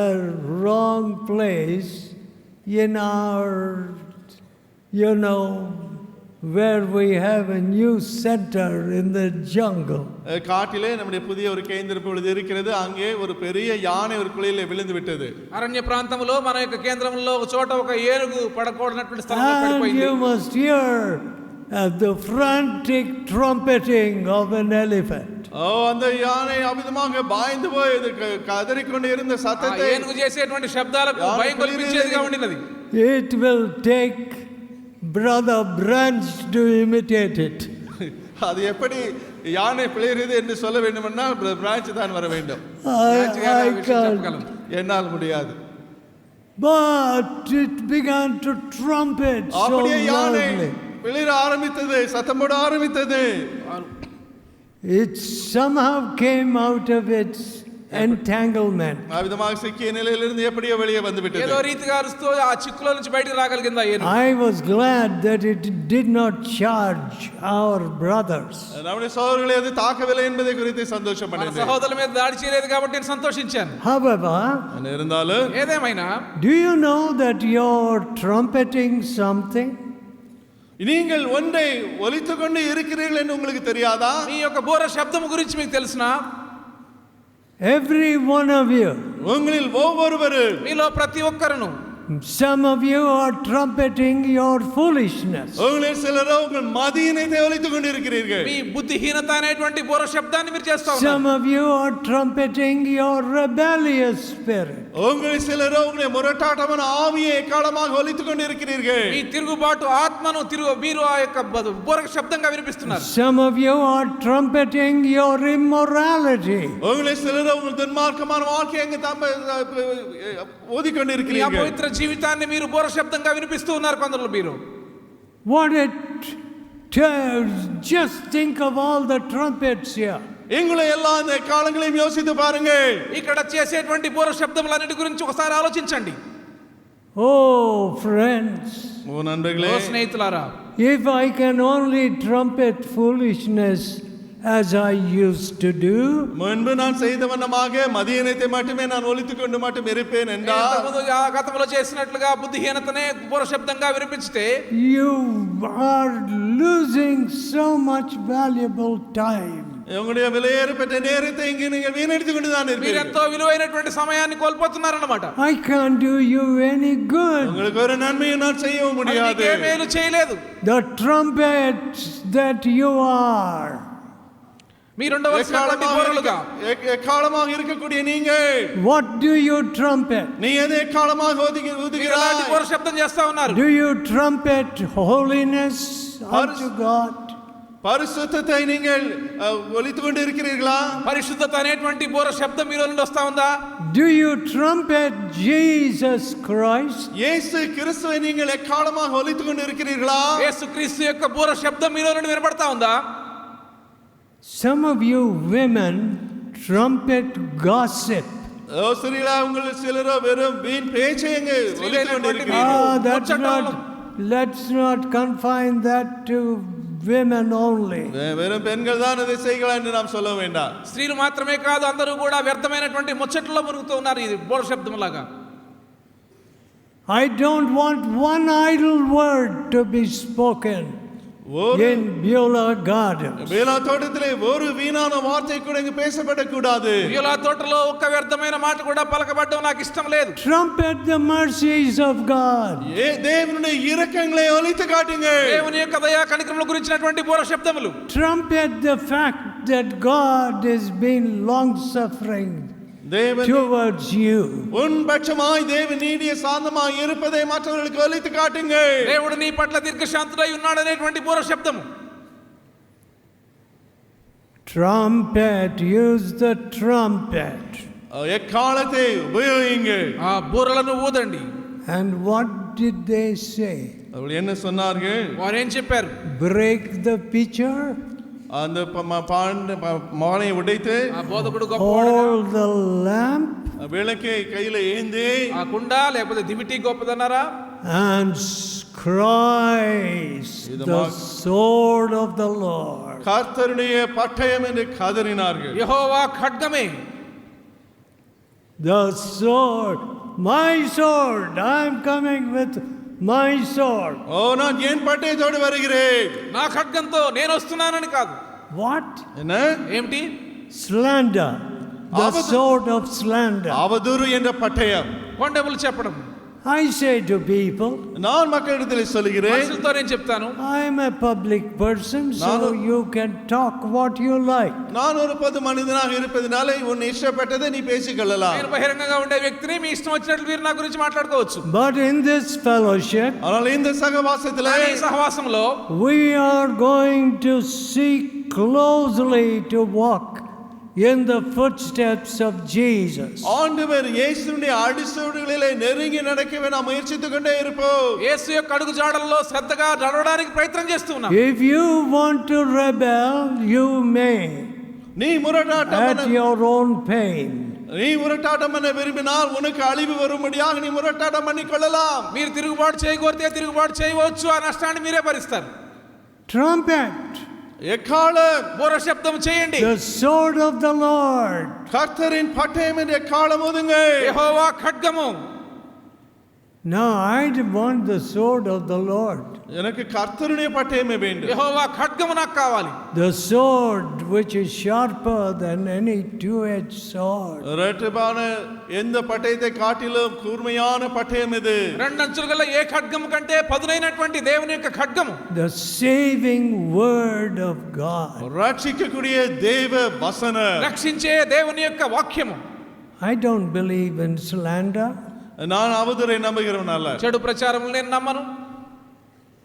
[SPEAKER 1] a wrong place in our, you know, where we have a new center in the jungle.
[SPEAKER 2] காட்டிலே நம்முடைய புதிய ஒரு கேந்திர பொழுது இருக்கிறது. அங்கே ஒரு பெரிய யானை ஒரு குழியிலே விழுந்து விட்டது.
[SPEAKER 3] అరణ్య ప్రాంతంలో మన యొక్క కేంద్రంలో ఒక చోట ఒక ఏనుగు పడకూడనటువంటి స్థలంలో
[SPEAKER 1] And
[SPEAKER 3] పడిపోయింది.
[SPEAKER 1] you must hear the frantic trumpeting of an elephant.
[SPEAKER 2] அந்த யானை அமிதமாக பாய்ந்து போய் கதறிக்கொண்டு இருந்த சத்தத்தை,
[SPEAKER 3] ఏనుగు చేసేటువంటి శబ్దాలకు భయం కల్పించేదిగా ఉండినది.
[SPEAKER 1] It will take Brother Branch to imitate it.
[SPEAKER 2] அது எப்படி யானை பிளேறுது என்று சொல்ல வேண்டுமென்றால் பிரான்ச் தான் வர வேண்டும்.
[SPEAKER 1] I can't.
[SPEAKER 2] என்னால் முடியாது.
[SPEAKER 1] But it began to trumpet so
[SPEAKER 2] அப்படியே யானை
[SPEAKER 1] loudly.
[SPEAKER 2] பிளேற ஆரம்பித்தது, சத்தம் போட ஆரம்பித்தது.
[SPEAKER 1] It somehow came out of its entanglement.
[SPEAKER 2] அவிதமாக சிக்கிய நிலையிலிருந்து எப்படியோ வெளியே வந்து விட்டது.
[SPEAKER 3] ఏదో రీతిగా అరుస్తూ ఆ చిక్కులో నుంచి బయటికి రాగలిగింది ఆ ఏనుగు.
[SPEAKER 1] I was glad that it did not charge our brothers.
[SPEAKER 2] நம்முடைய சகோதரர்களை அது தாக்கவில்லை என்பதை குறித்து சந்தோஷப்பட்டேன்.
[SPEAKER 3] సహోదరుల మీద దాడి చేయలేదు కాబట్టి నేను సంతోషించాను.
[SPEAKER 1] However,
[SPEAKER 2] இருந்தாலும்
[SPEAKER 3] ఏదేమైనా,
[SPEAKER 1] do you know that you're trumpeting something?
[SPEAKER 2] நீங்கள் ஒன்றை ஒலித்துக் கொண்டு இருக்கிறீர்கள் என்று உங்களுக்கு தெரியாதா?
[SPEAKER 3] మీ యొక్క బూర శబ్దం గురించి మీకు తెలుసునా?
[SPEAKER 1] Every one of you.
[SPEAKER 2] உங்களில் ஒவ்வொருவரும்,
[SPEAKER 3] మీలో ప్రతి ఒక్కరును,
[SPEAKER 1] Some of you are trumpeting your foolishness.
[SPEAKER 2] உங்களில் சிலர் உங்கள் மதியினத்தை ஒலித்துக் கொண்டிருக்கிறீர்கள்.
[SPEAKER 3] మీ బుద్ధిహీనత అనేటువంటి బూర శబ్దాన్ని మీరు చేస్తా
[SPEAKER 1] Some
[SPEAKER 3] ఉన్నారు.
[SPEAKER 1] of you are trumpeting your rebellious spirit.
[SPEAKER 2] உங்களில் சிலர் உங்களுடைய முரட்டாட்டமான ஆவியை எக்காலமாக ஒலித்துக் கொண்டிருக்கிறீர்கள்.
[SPEAKER 3] మీ తిరుగుబాటు ఆత్మను మీరు ఆ యొక్క బూర శబ్దంగా వినిపిస్తున్నారు.
[SPEAKER 1] Some of you are trumpeting your immorality.
[SPEAKER 2] உங்களில் சிலர் உங்கள் துன்மார்க்கமான வாழ்க்கையை ஓதிக்
[SPEAKER 3] మీ
[SPEAKER 2] கொண்டிருக்கிறீர்கள்.
[SPEAKER 3] అపవిత్ర జీవితాన్ని మీరు బూర శబ్దంగా వినిపిస్తూ ఉన్నారు కొందరు. మీరు
[SPEAKER 1] What just think of all the trumpets here.
[SPEAKER 2] எங்களை எல்லா இந்த காலங்களையும் யோசித்து பாருங்கள்.
[SPEAKER 3] ఇక్కడ చేసేటువంటి బూర శబ్దములన్నిటి గురించి ఒకసారి ఆలోచించండి.
[SPEAKER 1] Oh friends,
[SPEAKER 2] ஓ நண்பர்களே,
[SPEAKER 3] ఓ స్నేహితులారా,
[SPEAKER 1] if I can only trumpet foolishness as I used to do,
[SPEAKER 2] முன்பு நான் செய்த வண்ணமாக மதியினத்தை மட்டுமே நான் ஒலித்துக் கொண்டு மட்டும் இருப்பேன் என்றால்,
[SPEAKER 3] ఇంతకుముందు గతంలో చేసినట్లుగా బుద్ధిహీనతనే బూర శబ్దంగా వినిపించితే,
[SPEAKER 1] you are losing so much valuable time.
[SPEAKER 2] உங்களுடைய விலையேறப்பட்ட நேரத்தை இங்கே நீங்கள் வீணடித்துக் கொண்டுதான்
[SPEAKER 3] మీరు
[SPEAKER 2] இருப்பீர்கள்.
[SPEAKER 3] ఎంతో విలువైనటువంటి సమయాన్ని కోల్పోతున్నారన్నమాట.
[SPEAKER 1] I can't do you any good.
[SPEAKER 2] உங்களுக்கு ஒரு நன்மையை நான் செய்யவும்
[SPEAKER 3] అది
[SPEAKER 2] முடியாது.
[SPEAKER 3] నీకే మేలు చేయలేదు.
[SPEAKER 1] The trumpet that you are,
[SPEAKER 3] మీరుండవలసినటువంటి బూరలుగా
[SPEAKER 2] எக்காலமாக இருக்கக்கூடிய நீங்கள்
[SPEAKER 1] what do you trumpet?
[SPEAKER 2] நீ எதை எக்காலமாக
[SPEAKER 3] మీరు ఎలాంటి
[SPEAKER 2] ஊதுகிறாய்?
[SPEAKER 3] బూర శబ్దం చేస్తా ఉన్నారు?
[SPEAKER 1] Do you trumpet holiness unto God?
[SPEAKER 2] பரிசுத்தத்தை நீங்கள் ஒலித்துக் கொண்டு இருக்கிறீர்களா?
[SPEAKER 3] పరిశుద్ధత అనేటువంటి బూర శబ్దం మీలో నుండి వస్తా ఉందా?
[SPEAKER 1] Do you trumpet Jesus Christ?
[SPEAKER 2] இயேசு கிறிஸ்துவை நீங்கள் எக்காலமாக ஒலித்துக் கொண்டு இருக்கிறீர்களா?
[SPEAKER 3] యేసుక్రీస్తు యొక్క బూర శబ్దం మీలో నుండి వినబడతా ఉందా?
[SPEAKER 1] Some of you women trumpet gossip.
[SPEAKER 2] Sreela உங்கள் சிலரோ வெறும் வீண் பேச்சை அங்கே ஒலித்துக் கொண்டு இருக்கிறீர்கள்.
[SPEAKER 1] Let's not confine that to women only.
[SPEAKER 2] வெறும் பெண்கள் தான் அதை செய்யலாம் என்று நாம் சொல்ல வேண்டாம்.
[SPEAKER 3] స్త్రీలు మాత్రమే కాదు, అందరూ కూడా వ్యర్థమైనటువంటి ముచ్చట్లో మురుగుతూ ఉన్నారు ఈ బూర శబ్దం లాగా.
[SPEAKER 1] I don't want one idle word to be spoken in Beulah Gardens.
[SPEAKER 2] Bela தோட்டத்திலே ஒரு வீணான வார்த்தை கூட இங்கு பேசப்படக்கூடாது.
[SPEAKER 3] బేలా తోటలో ఒక్క వ్యర్థమైన మాట కూడా పలకబడడం నాకు ఇష్టం లేదు.
[SPEAKER 1] Trumpet the mercies of God.
[SPEAKER 2] தேவனுடைய இரக்கங்களை ஒலித்து காட்டுங்கள்.
[SPEAKER 3] దేవుని యొక్క దయా కనికరముల గురించినటువంటి బూర శబ్దములు.
[SPEAKER 1] Trumpet the fact that God has been long suffering towards you.
[SPEAKER 2] உன்பட்சமாய் தேவன் நீடிய சாந்தமாய் இருப்பதை மற்றவர்களுக்கு ஒலித்து காட்டுங்கள்.
[SPEAKER 3] దేవుడు నీ పట్ల దీర్ఘశాంతుడై ఉన్నాడనేటువంటి బూర శబ్దము.
[SPEAKER 1] Trumpet, use the trumpet.
[SPEAKER 2] எக்காலத்தை உபயோகியுங்கள்.
[SPEAKER 3] ఆ బూరలను ఊదండి.
[SPEAKER 1] And what did they say?
[SPEAKER 2] அவர்கள் என்ன சொன்னார்கள்?
[SPEAKER 3] వారు ఏం చెప్పారు?
[SPEAKER 1] Break the pitcher,
[SPEAKER 2] அந்த மாலையை உடைத்து
[SPEAKER 3] ఆ బోధకుడు గొప్ప
[SPEAKER 1] hold the lamp,
[SPEAKER 2] விளக்கை கையில ஏந்தி
[SPEAKER 3] ఆ కుండ లేకపోతే దివిటి గొప్పదన్నారా?
[SPEAKER 1] and Christ, the sword of the Lord.
[SPEAKER 2] கர்த்தருடைய பட்டயம் என்று கதறினார்கள்.
[SPEAKER 3] యెహోవా ఖడ్గమే.
[SPEAKER 1] The sword, my sword, I am coming with my sword.
[SPEAKER 2] ஓ நான் என் பட்டயத்தோடு வருகிறேன்.
[SPEAKER 3] నా ఖడ్గంతో నేను వస్తున్నానని కాదు.
[SPEAKER 1] What?
[SPEAKER 2] என்ன?
[SPEAKER 3] ఏమిటి?
[SPEAKER 1] Slander. The sword of slander.
[SPEAKER 2] அவதூறு என்ற பட்டயம்.
[SPEAKER 3] కొండెములు చెప్పడం.
[SPEAKER 1] I say to people,
[SPEAKER 2] நான் மக்களிடத்தில் சொல்கிறேன்,
[SPEAKER 3] మనుషులతో నేను చెప్తాను,
[SPEAKER 1] I am a public person, so you can talk what you like.
[SPEAKER 2] நான் ஒரு பொது மனிதனாக இருப்பதனால உன் இஷ்டப்பட்டதை நீ பேசிக்கொள்ளலாம்.
[SPEAKER 3] నేను బహిరంగంగా ఉండే వ్యక్తిని, మీ ఇష్టం వచ్చినట్లు మీరు నా గురించి మాట్లాడుకోవచ్చు.
[SPEAKER 1] But in this fellowship,
[SPEAKER 2] ஆனால் இந்த சகவாசத்திலே
[SPEAKER 3] ఈ సహవాసంలో
[SPEAKER 1] we are going to seek closely to walk in the footsteps of Jesus.
[SPEAKER 2] ஆண்டவர் இயேசுவின் அடிச்சுவடுகளிலே நெருங்கி நடக்கவே நாம் முயற்சித்துக் கொண்டே இருப்போம்.
[SPEAKER 3] యేసు యొక్క అడుగు జాడల్లో శ్రద్ధగా నడవడానికి ప్రయత్నం చేస్తూ ఉన్నాం.
[SPEAKER 1] If you want to rebel, you may,
[SPEAKER 2] நீ முரட்டாட்டம்
[SPEAKER 1] at your own pain.
[SPEAKER 2] நீ முரட்டாட்டம் பண்ண விரும்பினால் உனக்கு அழிவு வரும்படியாக நீ முரட்டாட்டம் பண்ணி கொள்ளலாம்.
[SPEAKER 3] మీరు తిరుగుబాటు చేయగోరితే తిరుగుబాటు చేయవచ్చు, ఆ నష్టాన్ని మీరే భరిస్తారు.
[SPEAKER 1] Trumpet,
[SPEAKER 2] எக்காலம்
[SPEAKER 3] బూర శబ్దం చేయండి.
[SPEAKER 1] the sword of the Lord.
[SPEAKER 2] கர்த்தரின் பட்டயம் என்று எக்காலம் ஊதுங்கள்.
[SPEAKER 3] యెహోవా ఖడ్గము.
[SPEAKER 1] No, I want the sword of the Lord.
[SPEAKER 2] எனக்கு கர்த்தருடைய பட்டயமே வேண்டும்.
[SPEAKER 3] యెహోవా ఖడ్గము నాకు కావాలి.
[SPEAKER 1] The sword which is sharper than any two-edged sword.
[SPEAKER 2] இரட்டுப்பான எந்த பட்டயத்தை காட்டிலும் கூர்மையான பட்டயம் இது.
[SPEAKER 3] రెండంచులు గల ఏ ఖడ్గము కంటే పదునైనటువంటి దేవుని యొక్క ఖడ్గము.
[SPEAKER 1] The saving word of God.
[SPEAKER 2] ரட்சிக்கக்கூடிய தேவ வசனம்.
[SPEAKER 3] రక్షించే దేవుని యొక్క వాక్యము.
[SPEAKER 1] I don't believe in slander.
[SPEAKER 2] நான் அவதூறை நம்புகிறவன் அல்ல.
[SPEAKER 3] చెడు ప్రచారములు నేను నమ్మను.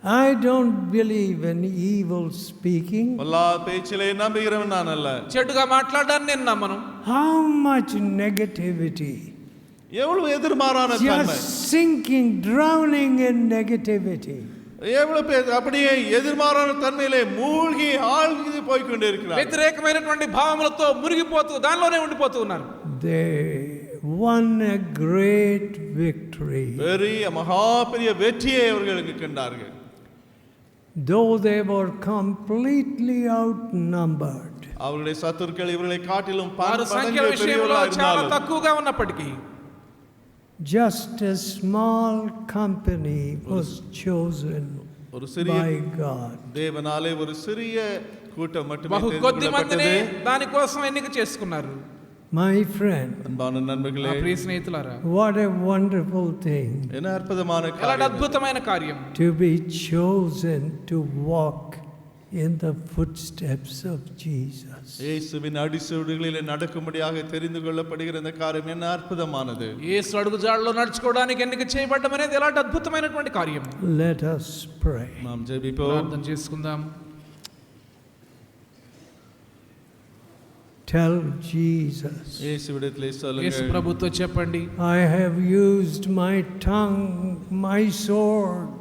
[SPEAKER 1] I don't believe in evil speaking.
[SPEAKER 2] எல்லா பேச்சிலே நம்புகிறவன் நான் அல்ல.
[SPEAKER 3] చెడుగా మాట్లాడడాన్ని నేను నమ్మను.
[SPEAKER 1] How much negativity.
[SPEAKER 2] எவ்வளவு எதிர்மாறான தன்மை.
[SPEAKER 1] Just sinking, drowning in negativity.
[SPEAKER 2] எவ்வளவு பேர் அப்படியே எதிர்மாறான தன்மையிலே மூழ்கி ஆழ்ந்து போய் கொண்டிருக்கிறார்.
[SPEAKER 3] వ్యతిరేకమైనటువంటి భావములతో మురిగిపోతూ దానిలోనే ఉండిపోతూ ఉన్నారు.
[SPEAKER 1] They won a great victory.
[SPEAKER 2] பெரிய மகா பெரிய வெற்றியை அவர்களுக்கு கண்டார்கள்.
[SPEAKER 1] Though they were completely outnumbered.
[SPEAKER 2] அவருடைய சத்துருக்கள் இவர்களை காட்டிலும்
[SPEAKER 3] వారు సంఖ్య విషయంలో చాలా తక్కువగా ఉన్నప్పటికీ
[SPEAKER 1] just a small company was chosen
[SPEAKER 2] ஒரு சிறிய
[SPEAKER 1] by God.
[SPEAKER 2] தேவனாலே ஒரு சிறிய கூட்டம் மட்டுமே
[SPEAKER 3] బహు కొద్ది మందిని దానికోసం ఎన్నిక చేసుకున్నారు.
[SPEAKER 1] My friend,
[SPEAKER 2] அன்பான நண்பர்களே,
[SPEAKER 3] ప్రియ స్నేహితులారా,
[SPEAKER 1] what a wonderful thing
[SPEAKER 2] என்ன அற்புதமான
[SPEAKER 3] ఎలాంటి
[SPEAKER 2] காரியம்
[SPEAKER 3] అద్భుతమైన కార్యం
[SPEAKER 1] to be chosen to walk in the footsteps of Jesus.
[SPEAKER 2] இயேசுவின் அடிச்சுவடுகளிலே நடக்கும்படியாக தெரிந்து கொள்ளப்படுகிற இந்த காரியம் என்ன அற்புதமானது.
[SPEAKER 3] యేసు అడుగుజాడలో నడుచుకోవడానికి ఎన్నిక చేయబడడం అనేది ఎలాంటి అద్భుతమైనటువంటి కార్యం.
[SPEAKER 1] Let us pray.
[SPEAKER 2] நாம் ஜெபிப்போம்.
[SPEAKER 3] ప్రార్థన చేసుకుందాం.
[SPEAKER 1] Tell Jesus,
[SPEAKER 2] இயேசுவிடத்திலே
[SPEAKER 3] యేసు
[SPEAKER 2] சொல்லுங்கள்,
[SPEAKER 3] ప్రభుతో చెప్పండి,
[SPEAKER 1] I have used my tongue, my sword,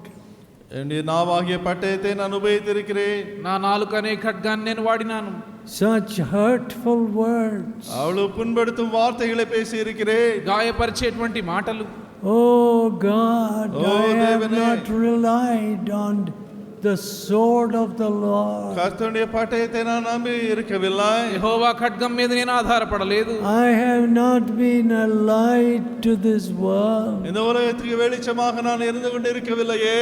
[SPEAKER 2] என்னுடைய நாவாகிய பட்டயத்தை நான் உபயோகித்திருக்கிறேன்.
[SPEAKER 3] నా నాలుక అనే ఖడ్గాన్ని నేను వాడినాను.
[SPEAKER 1] such hurtful words.
[SPEAKER 2] அவ்வளவு புண்படுத்தும் வார்த்தைகளை பேசி இருக்கிறேன்.
[SPEAKER 3] గాయపరిచేటువంటి మాటలు.
[SPEAKER 1] Oh God,
[SPEAKER 2] Oh,
[SPEAKER 1] I have
[SPEAKER 2] தேவனே.
[SPEAKER 1] not relied on the sword of the Lord.
[SPEAKER 2] கர்த்தருடைய பட்டயத்தை நான் நம்பி இருக்கவில்லை.
[SPEAKER 3] యెహోవా ఖడ్గం మీద నేను ఆధారపడలేదు.
[SPEAKER 1] I have not been a light to this world.
[SPEAKER 2] இந்த உலகத்துக்கு வெளிச்சமாக நான் இருந்து கொண்டு இருக்கவில்லையே.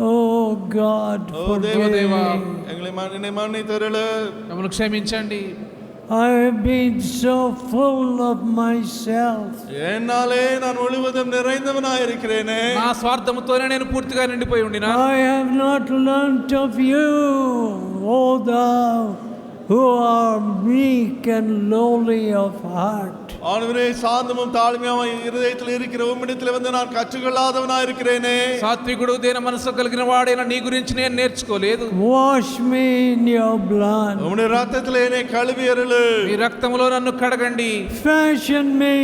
[SPEAKER 1] Oh God,
[SPEAKER 2] ஓ
[SPEAKER 1] forgive
[SPEAKER 2] தேவா,
[SPEAKER 1] me.
[SPEAKER 2] எங்களை மன்னித்தருளு.
[SPEAKER 3] మమ్మల్ని క్షమించండి.
[SPEAKER 1] I have been so full of myself.
[SPEAKER 2] என்னாலே நான் முழுவதும் நிறைந்தவனாய் இருக்கிறேனே.
[SPEAKER 3] నా స్వార్థముతోనే నేను పూర్తిగా నిండిపోయి ఉండినా.
[SPEAKER 1] I have not learnt of you, O thou who are meek and lowly of heart.
[SPEAKER 2] ஆண்டவரே, சாந்தமும் தாழ்மையும் இருதயத்தில் இருக்கிற உம்மிடத்தில் வந்து நான் கற்றுக்கொள்ளாதவனாய் இருக்கிறேனே.
[SPEAKER 3] సాత్వికుడు దేన మనసు కలిగిన వాడైన నీ గురించి నేను నేర్చుకోలేదు.
[SPEAKER 1] Wash me in your blood.
[SPEAKER 2] உம்முடைய ரத்தத்திலே என்னை கழுவி அருளு.
[SPEAKER 3] మీ రక్తములో నన్ను కడగండి.
[SPEAKER 1] Fashion me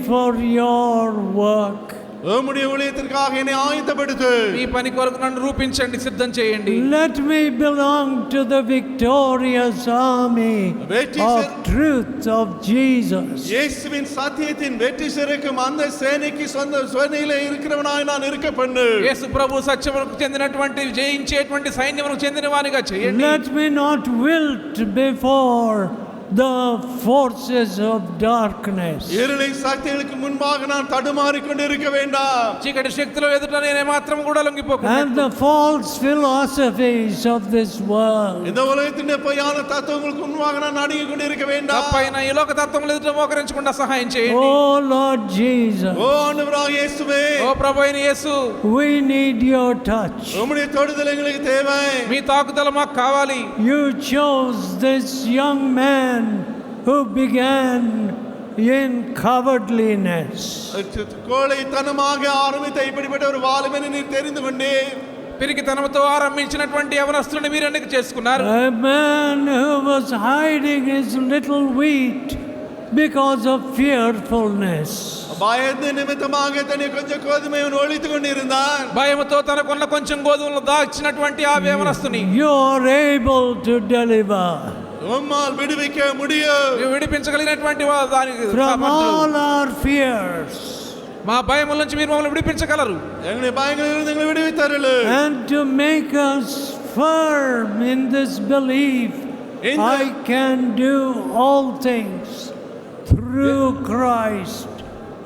[SPEAKER 1] for your work.
[SPEAKER 2] உம்முடைய ஊழியத்திற்காக என்னை ஆயத்தப்படுத்து.
[SPEAKER 3] మీ పని కొరకు నన్ను రూపించండి, సిద్ధం చేయండి.
[SPEAKER 1] Let me belong to the victorious army of truth of Jesus.
[SPEAKER 2] இயேசுவின் சத்தியத்தின் வெற்றி சிறக்கும் அந்த சேனைக்கு சொந்த சேனையிலே இருக்கிறவனாய் நான் இருக்க பண்ணு.
[SPEAKER 3] యేసు ప్రభు సత్యమునకు చెందినటువంటి జయించేటువంటి సైన్యమునకు చెందిన వానిగా చేయండి.
[SPEAKER 1] Let me not wilt before the forces of darkness.
[SPEAKER 2] இருளின் சக்திகளுக்கு முன்பாக நான் தடுமாறிக் கொண்டு இருக்க வேண்டாம்.
[SPEAKER 3] చీకటి శక్తుల ఎదుట నేను మాత్రం కూడా లొంగిపోకూడదు.
[SPEAKER 1] And the false philosophies of this world.
[SPEAKER 2] இந்த உலகத்தின் பொய்யான தத்துவங்களுக்கு முன்பாக நான் நடுங்கிக் கொண்டு இருக்க வேண்டாம்.
[SPEAKER 3] తప్పైన ఈ లోక తత్వముల ఎదుట మోకరించకుండా సహాయం చేయండి.
[SPEAKER 1] Oh Lord Jesus,
[SPEAKER 2] ஓ ஆண்டவராகிய இயேசுவே,
[SPEAKER 3] ఓ ప్రభువైన యేసు,
[SPEAKER 1] we need your touch.
[SPEAKER 2] உம்முடைய தொடுதல் எங்களுக்கு தேவை.
[SPEAKER 3] మీ తాకుదల మాకు కావాలి.
[SPEAKER 1] You chose this young man who began in cowardliness.
[SPEAKER 2] கோழைத்தனமாக ஆரம்பித்த இப்படிப்பட்ட ஒரு வாலிபனை நீர் தெரிந்து கொண்டே
[SPEAKER 3] పిరికితనంతో ఆరంభించినటువంటి యవనస్తుని మీరు ఎన్నిక చేసుకున్నారు.
[SPEAKER 1] A man who was hiding his little wheat because of fearfulness.
[SPEAKER 2] பயந்து நிமித்தமாக தன்னை கொஞ்சம் கோதுமையை ஒழித்துக் கொண்டிருந்தான்.
[SPEAKER 3] భయముతో తనకున్న కొంచెం గోధుమలు దాచినటువంటి ఆ యవనస్తుని
[SPEAKER 1] You are able to deliver
[SPEAKER 2] உம்மால் விடுவிக்க முடியும்.
[SPEAKER 3] నీవు విడిపించగలిగినటువంటి దానికి
[SPEAKER 1] from
[SPEAKER 3] సామర్థ్యం.
[SPEAKER 1] all our fears
[SPEAKER 3] మా భయముల నుంచి మీరు మమ్మల్ని విడిపించగలరు.
[SPEAKER 2] எங்களுடைய பயங்களிலிருந்து எங்களை விடுவித்தருளு.
[SPEAKER 1] and to make us firm in this belief. I can do all things through Christ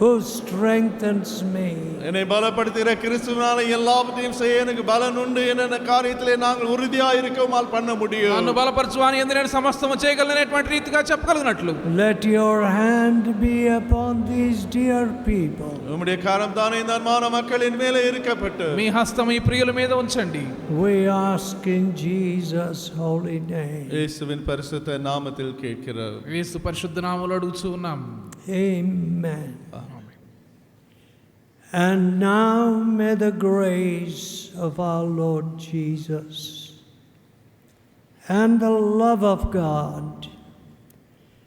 [SPEAKER 1] who strengthens me.
[SPEAKER 2] என்னை பலப்படுத்துகிற கிறிஸ்துவினாலே எல்லாவற்றையும் செய்ய எனக்கு பலன் உண்டு. என்ன காரியத்திலே நாங்கள் உறுதியாக இருக்கோமால் பண்ண முடியும்.
[SPEAKER 3] నన్ను బలపరచువాని యందు నేను సమస్తము చేయగలనేటువంటి రీతిగా చెప్పగలిగినట్లు
[SPEAKER 1] Let your hand be upon these dear people.
[SPEAKER 2] உம்முடைய கரம் தானே இந்த அன்பான மக்களின் மேலே இருக்கப்பட்டு
[SPEAKER 3] మీ హస్తం ఈ ప్రియుల మీద ఉంచండి.
[SPEAKER 1] We ask in Jesus' holy name.
[SPEAKER 2] இயேசுவின் பரிசுத்த நாமத்தில் கேட்கிறோம்.
[SPEAKER 3] యేసు పరిశుద్ధ నామములో అడుగుచూ ఉన్నాం.
[SPEAKER 1] Amen. And now may the grace of our Lord Jesus and the love of God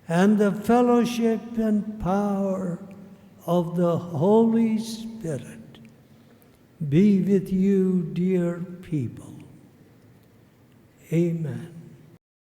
[SPEAKER 1] and the fellowship and power of the Holy Spirit be with you, dear people. Amen.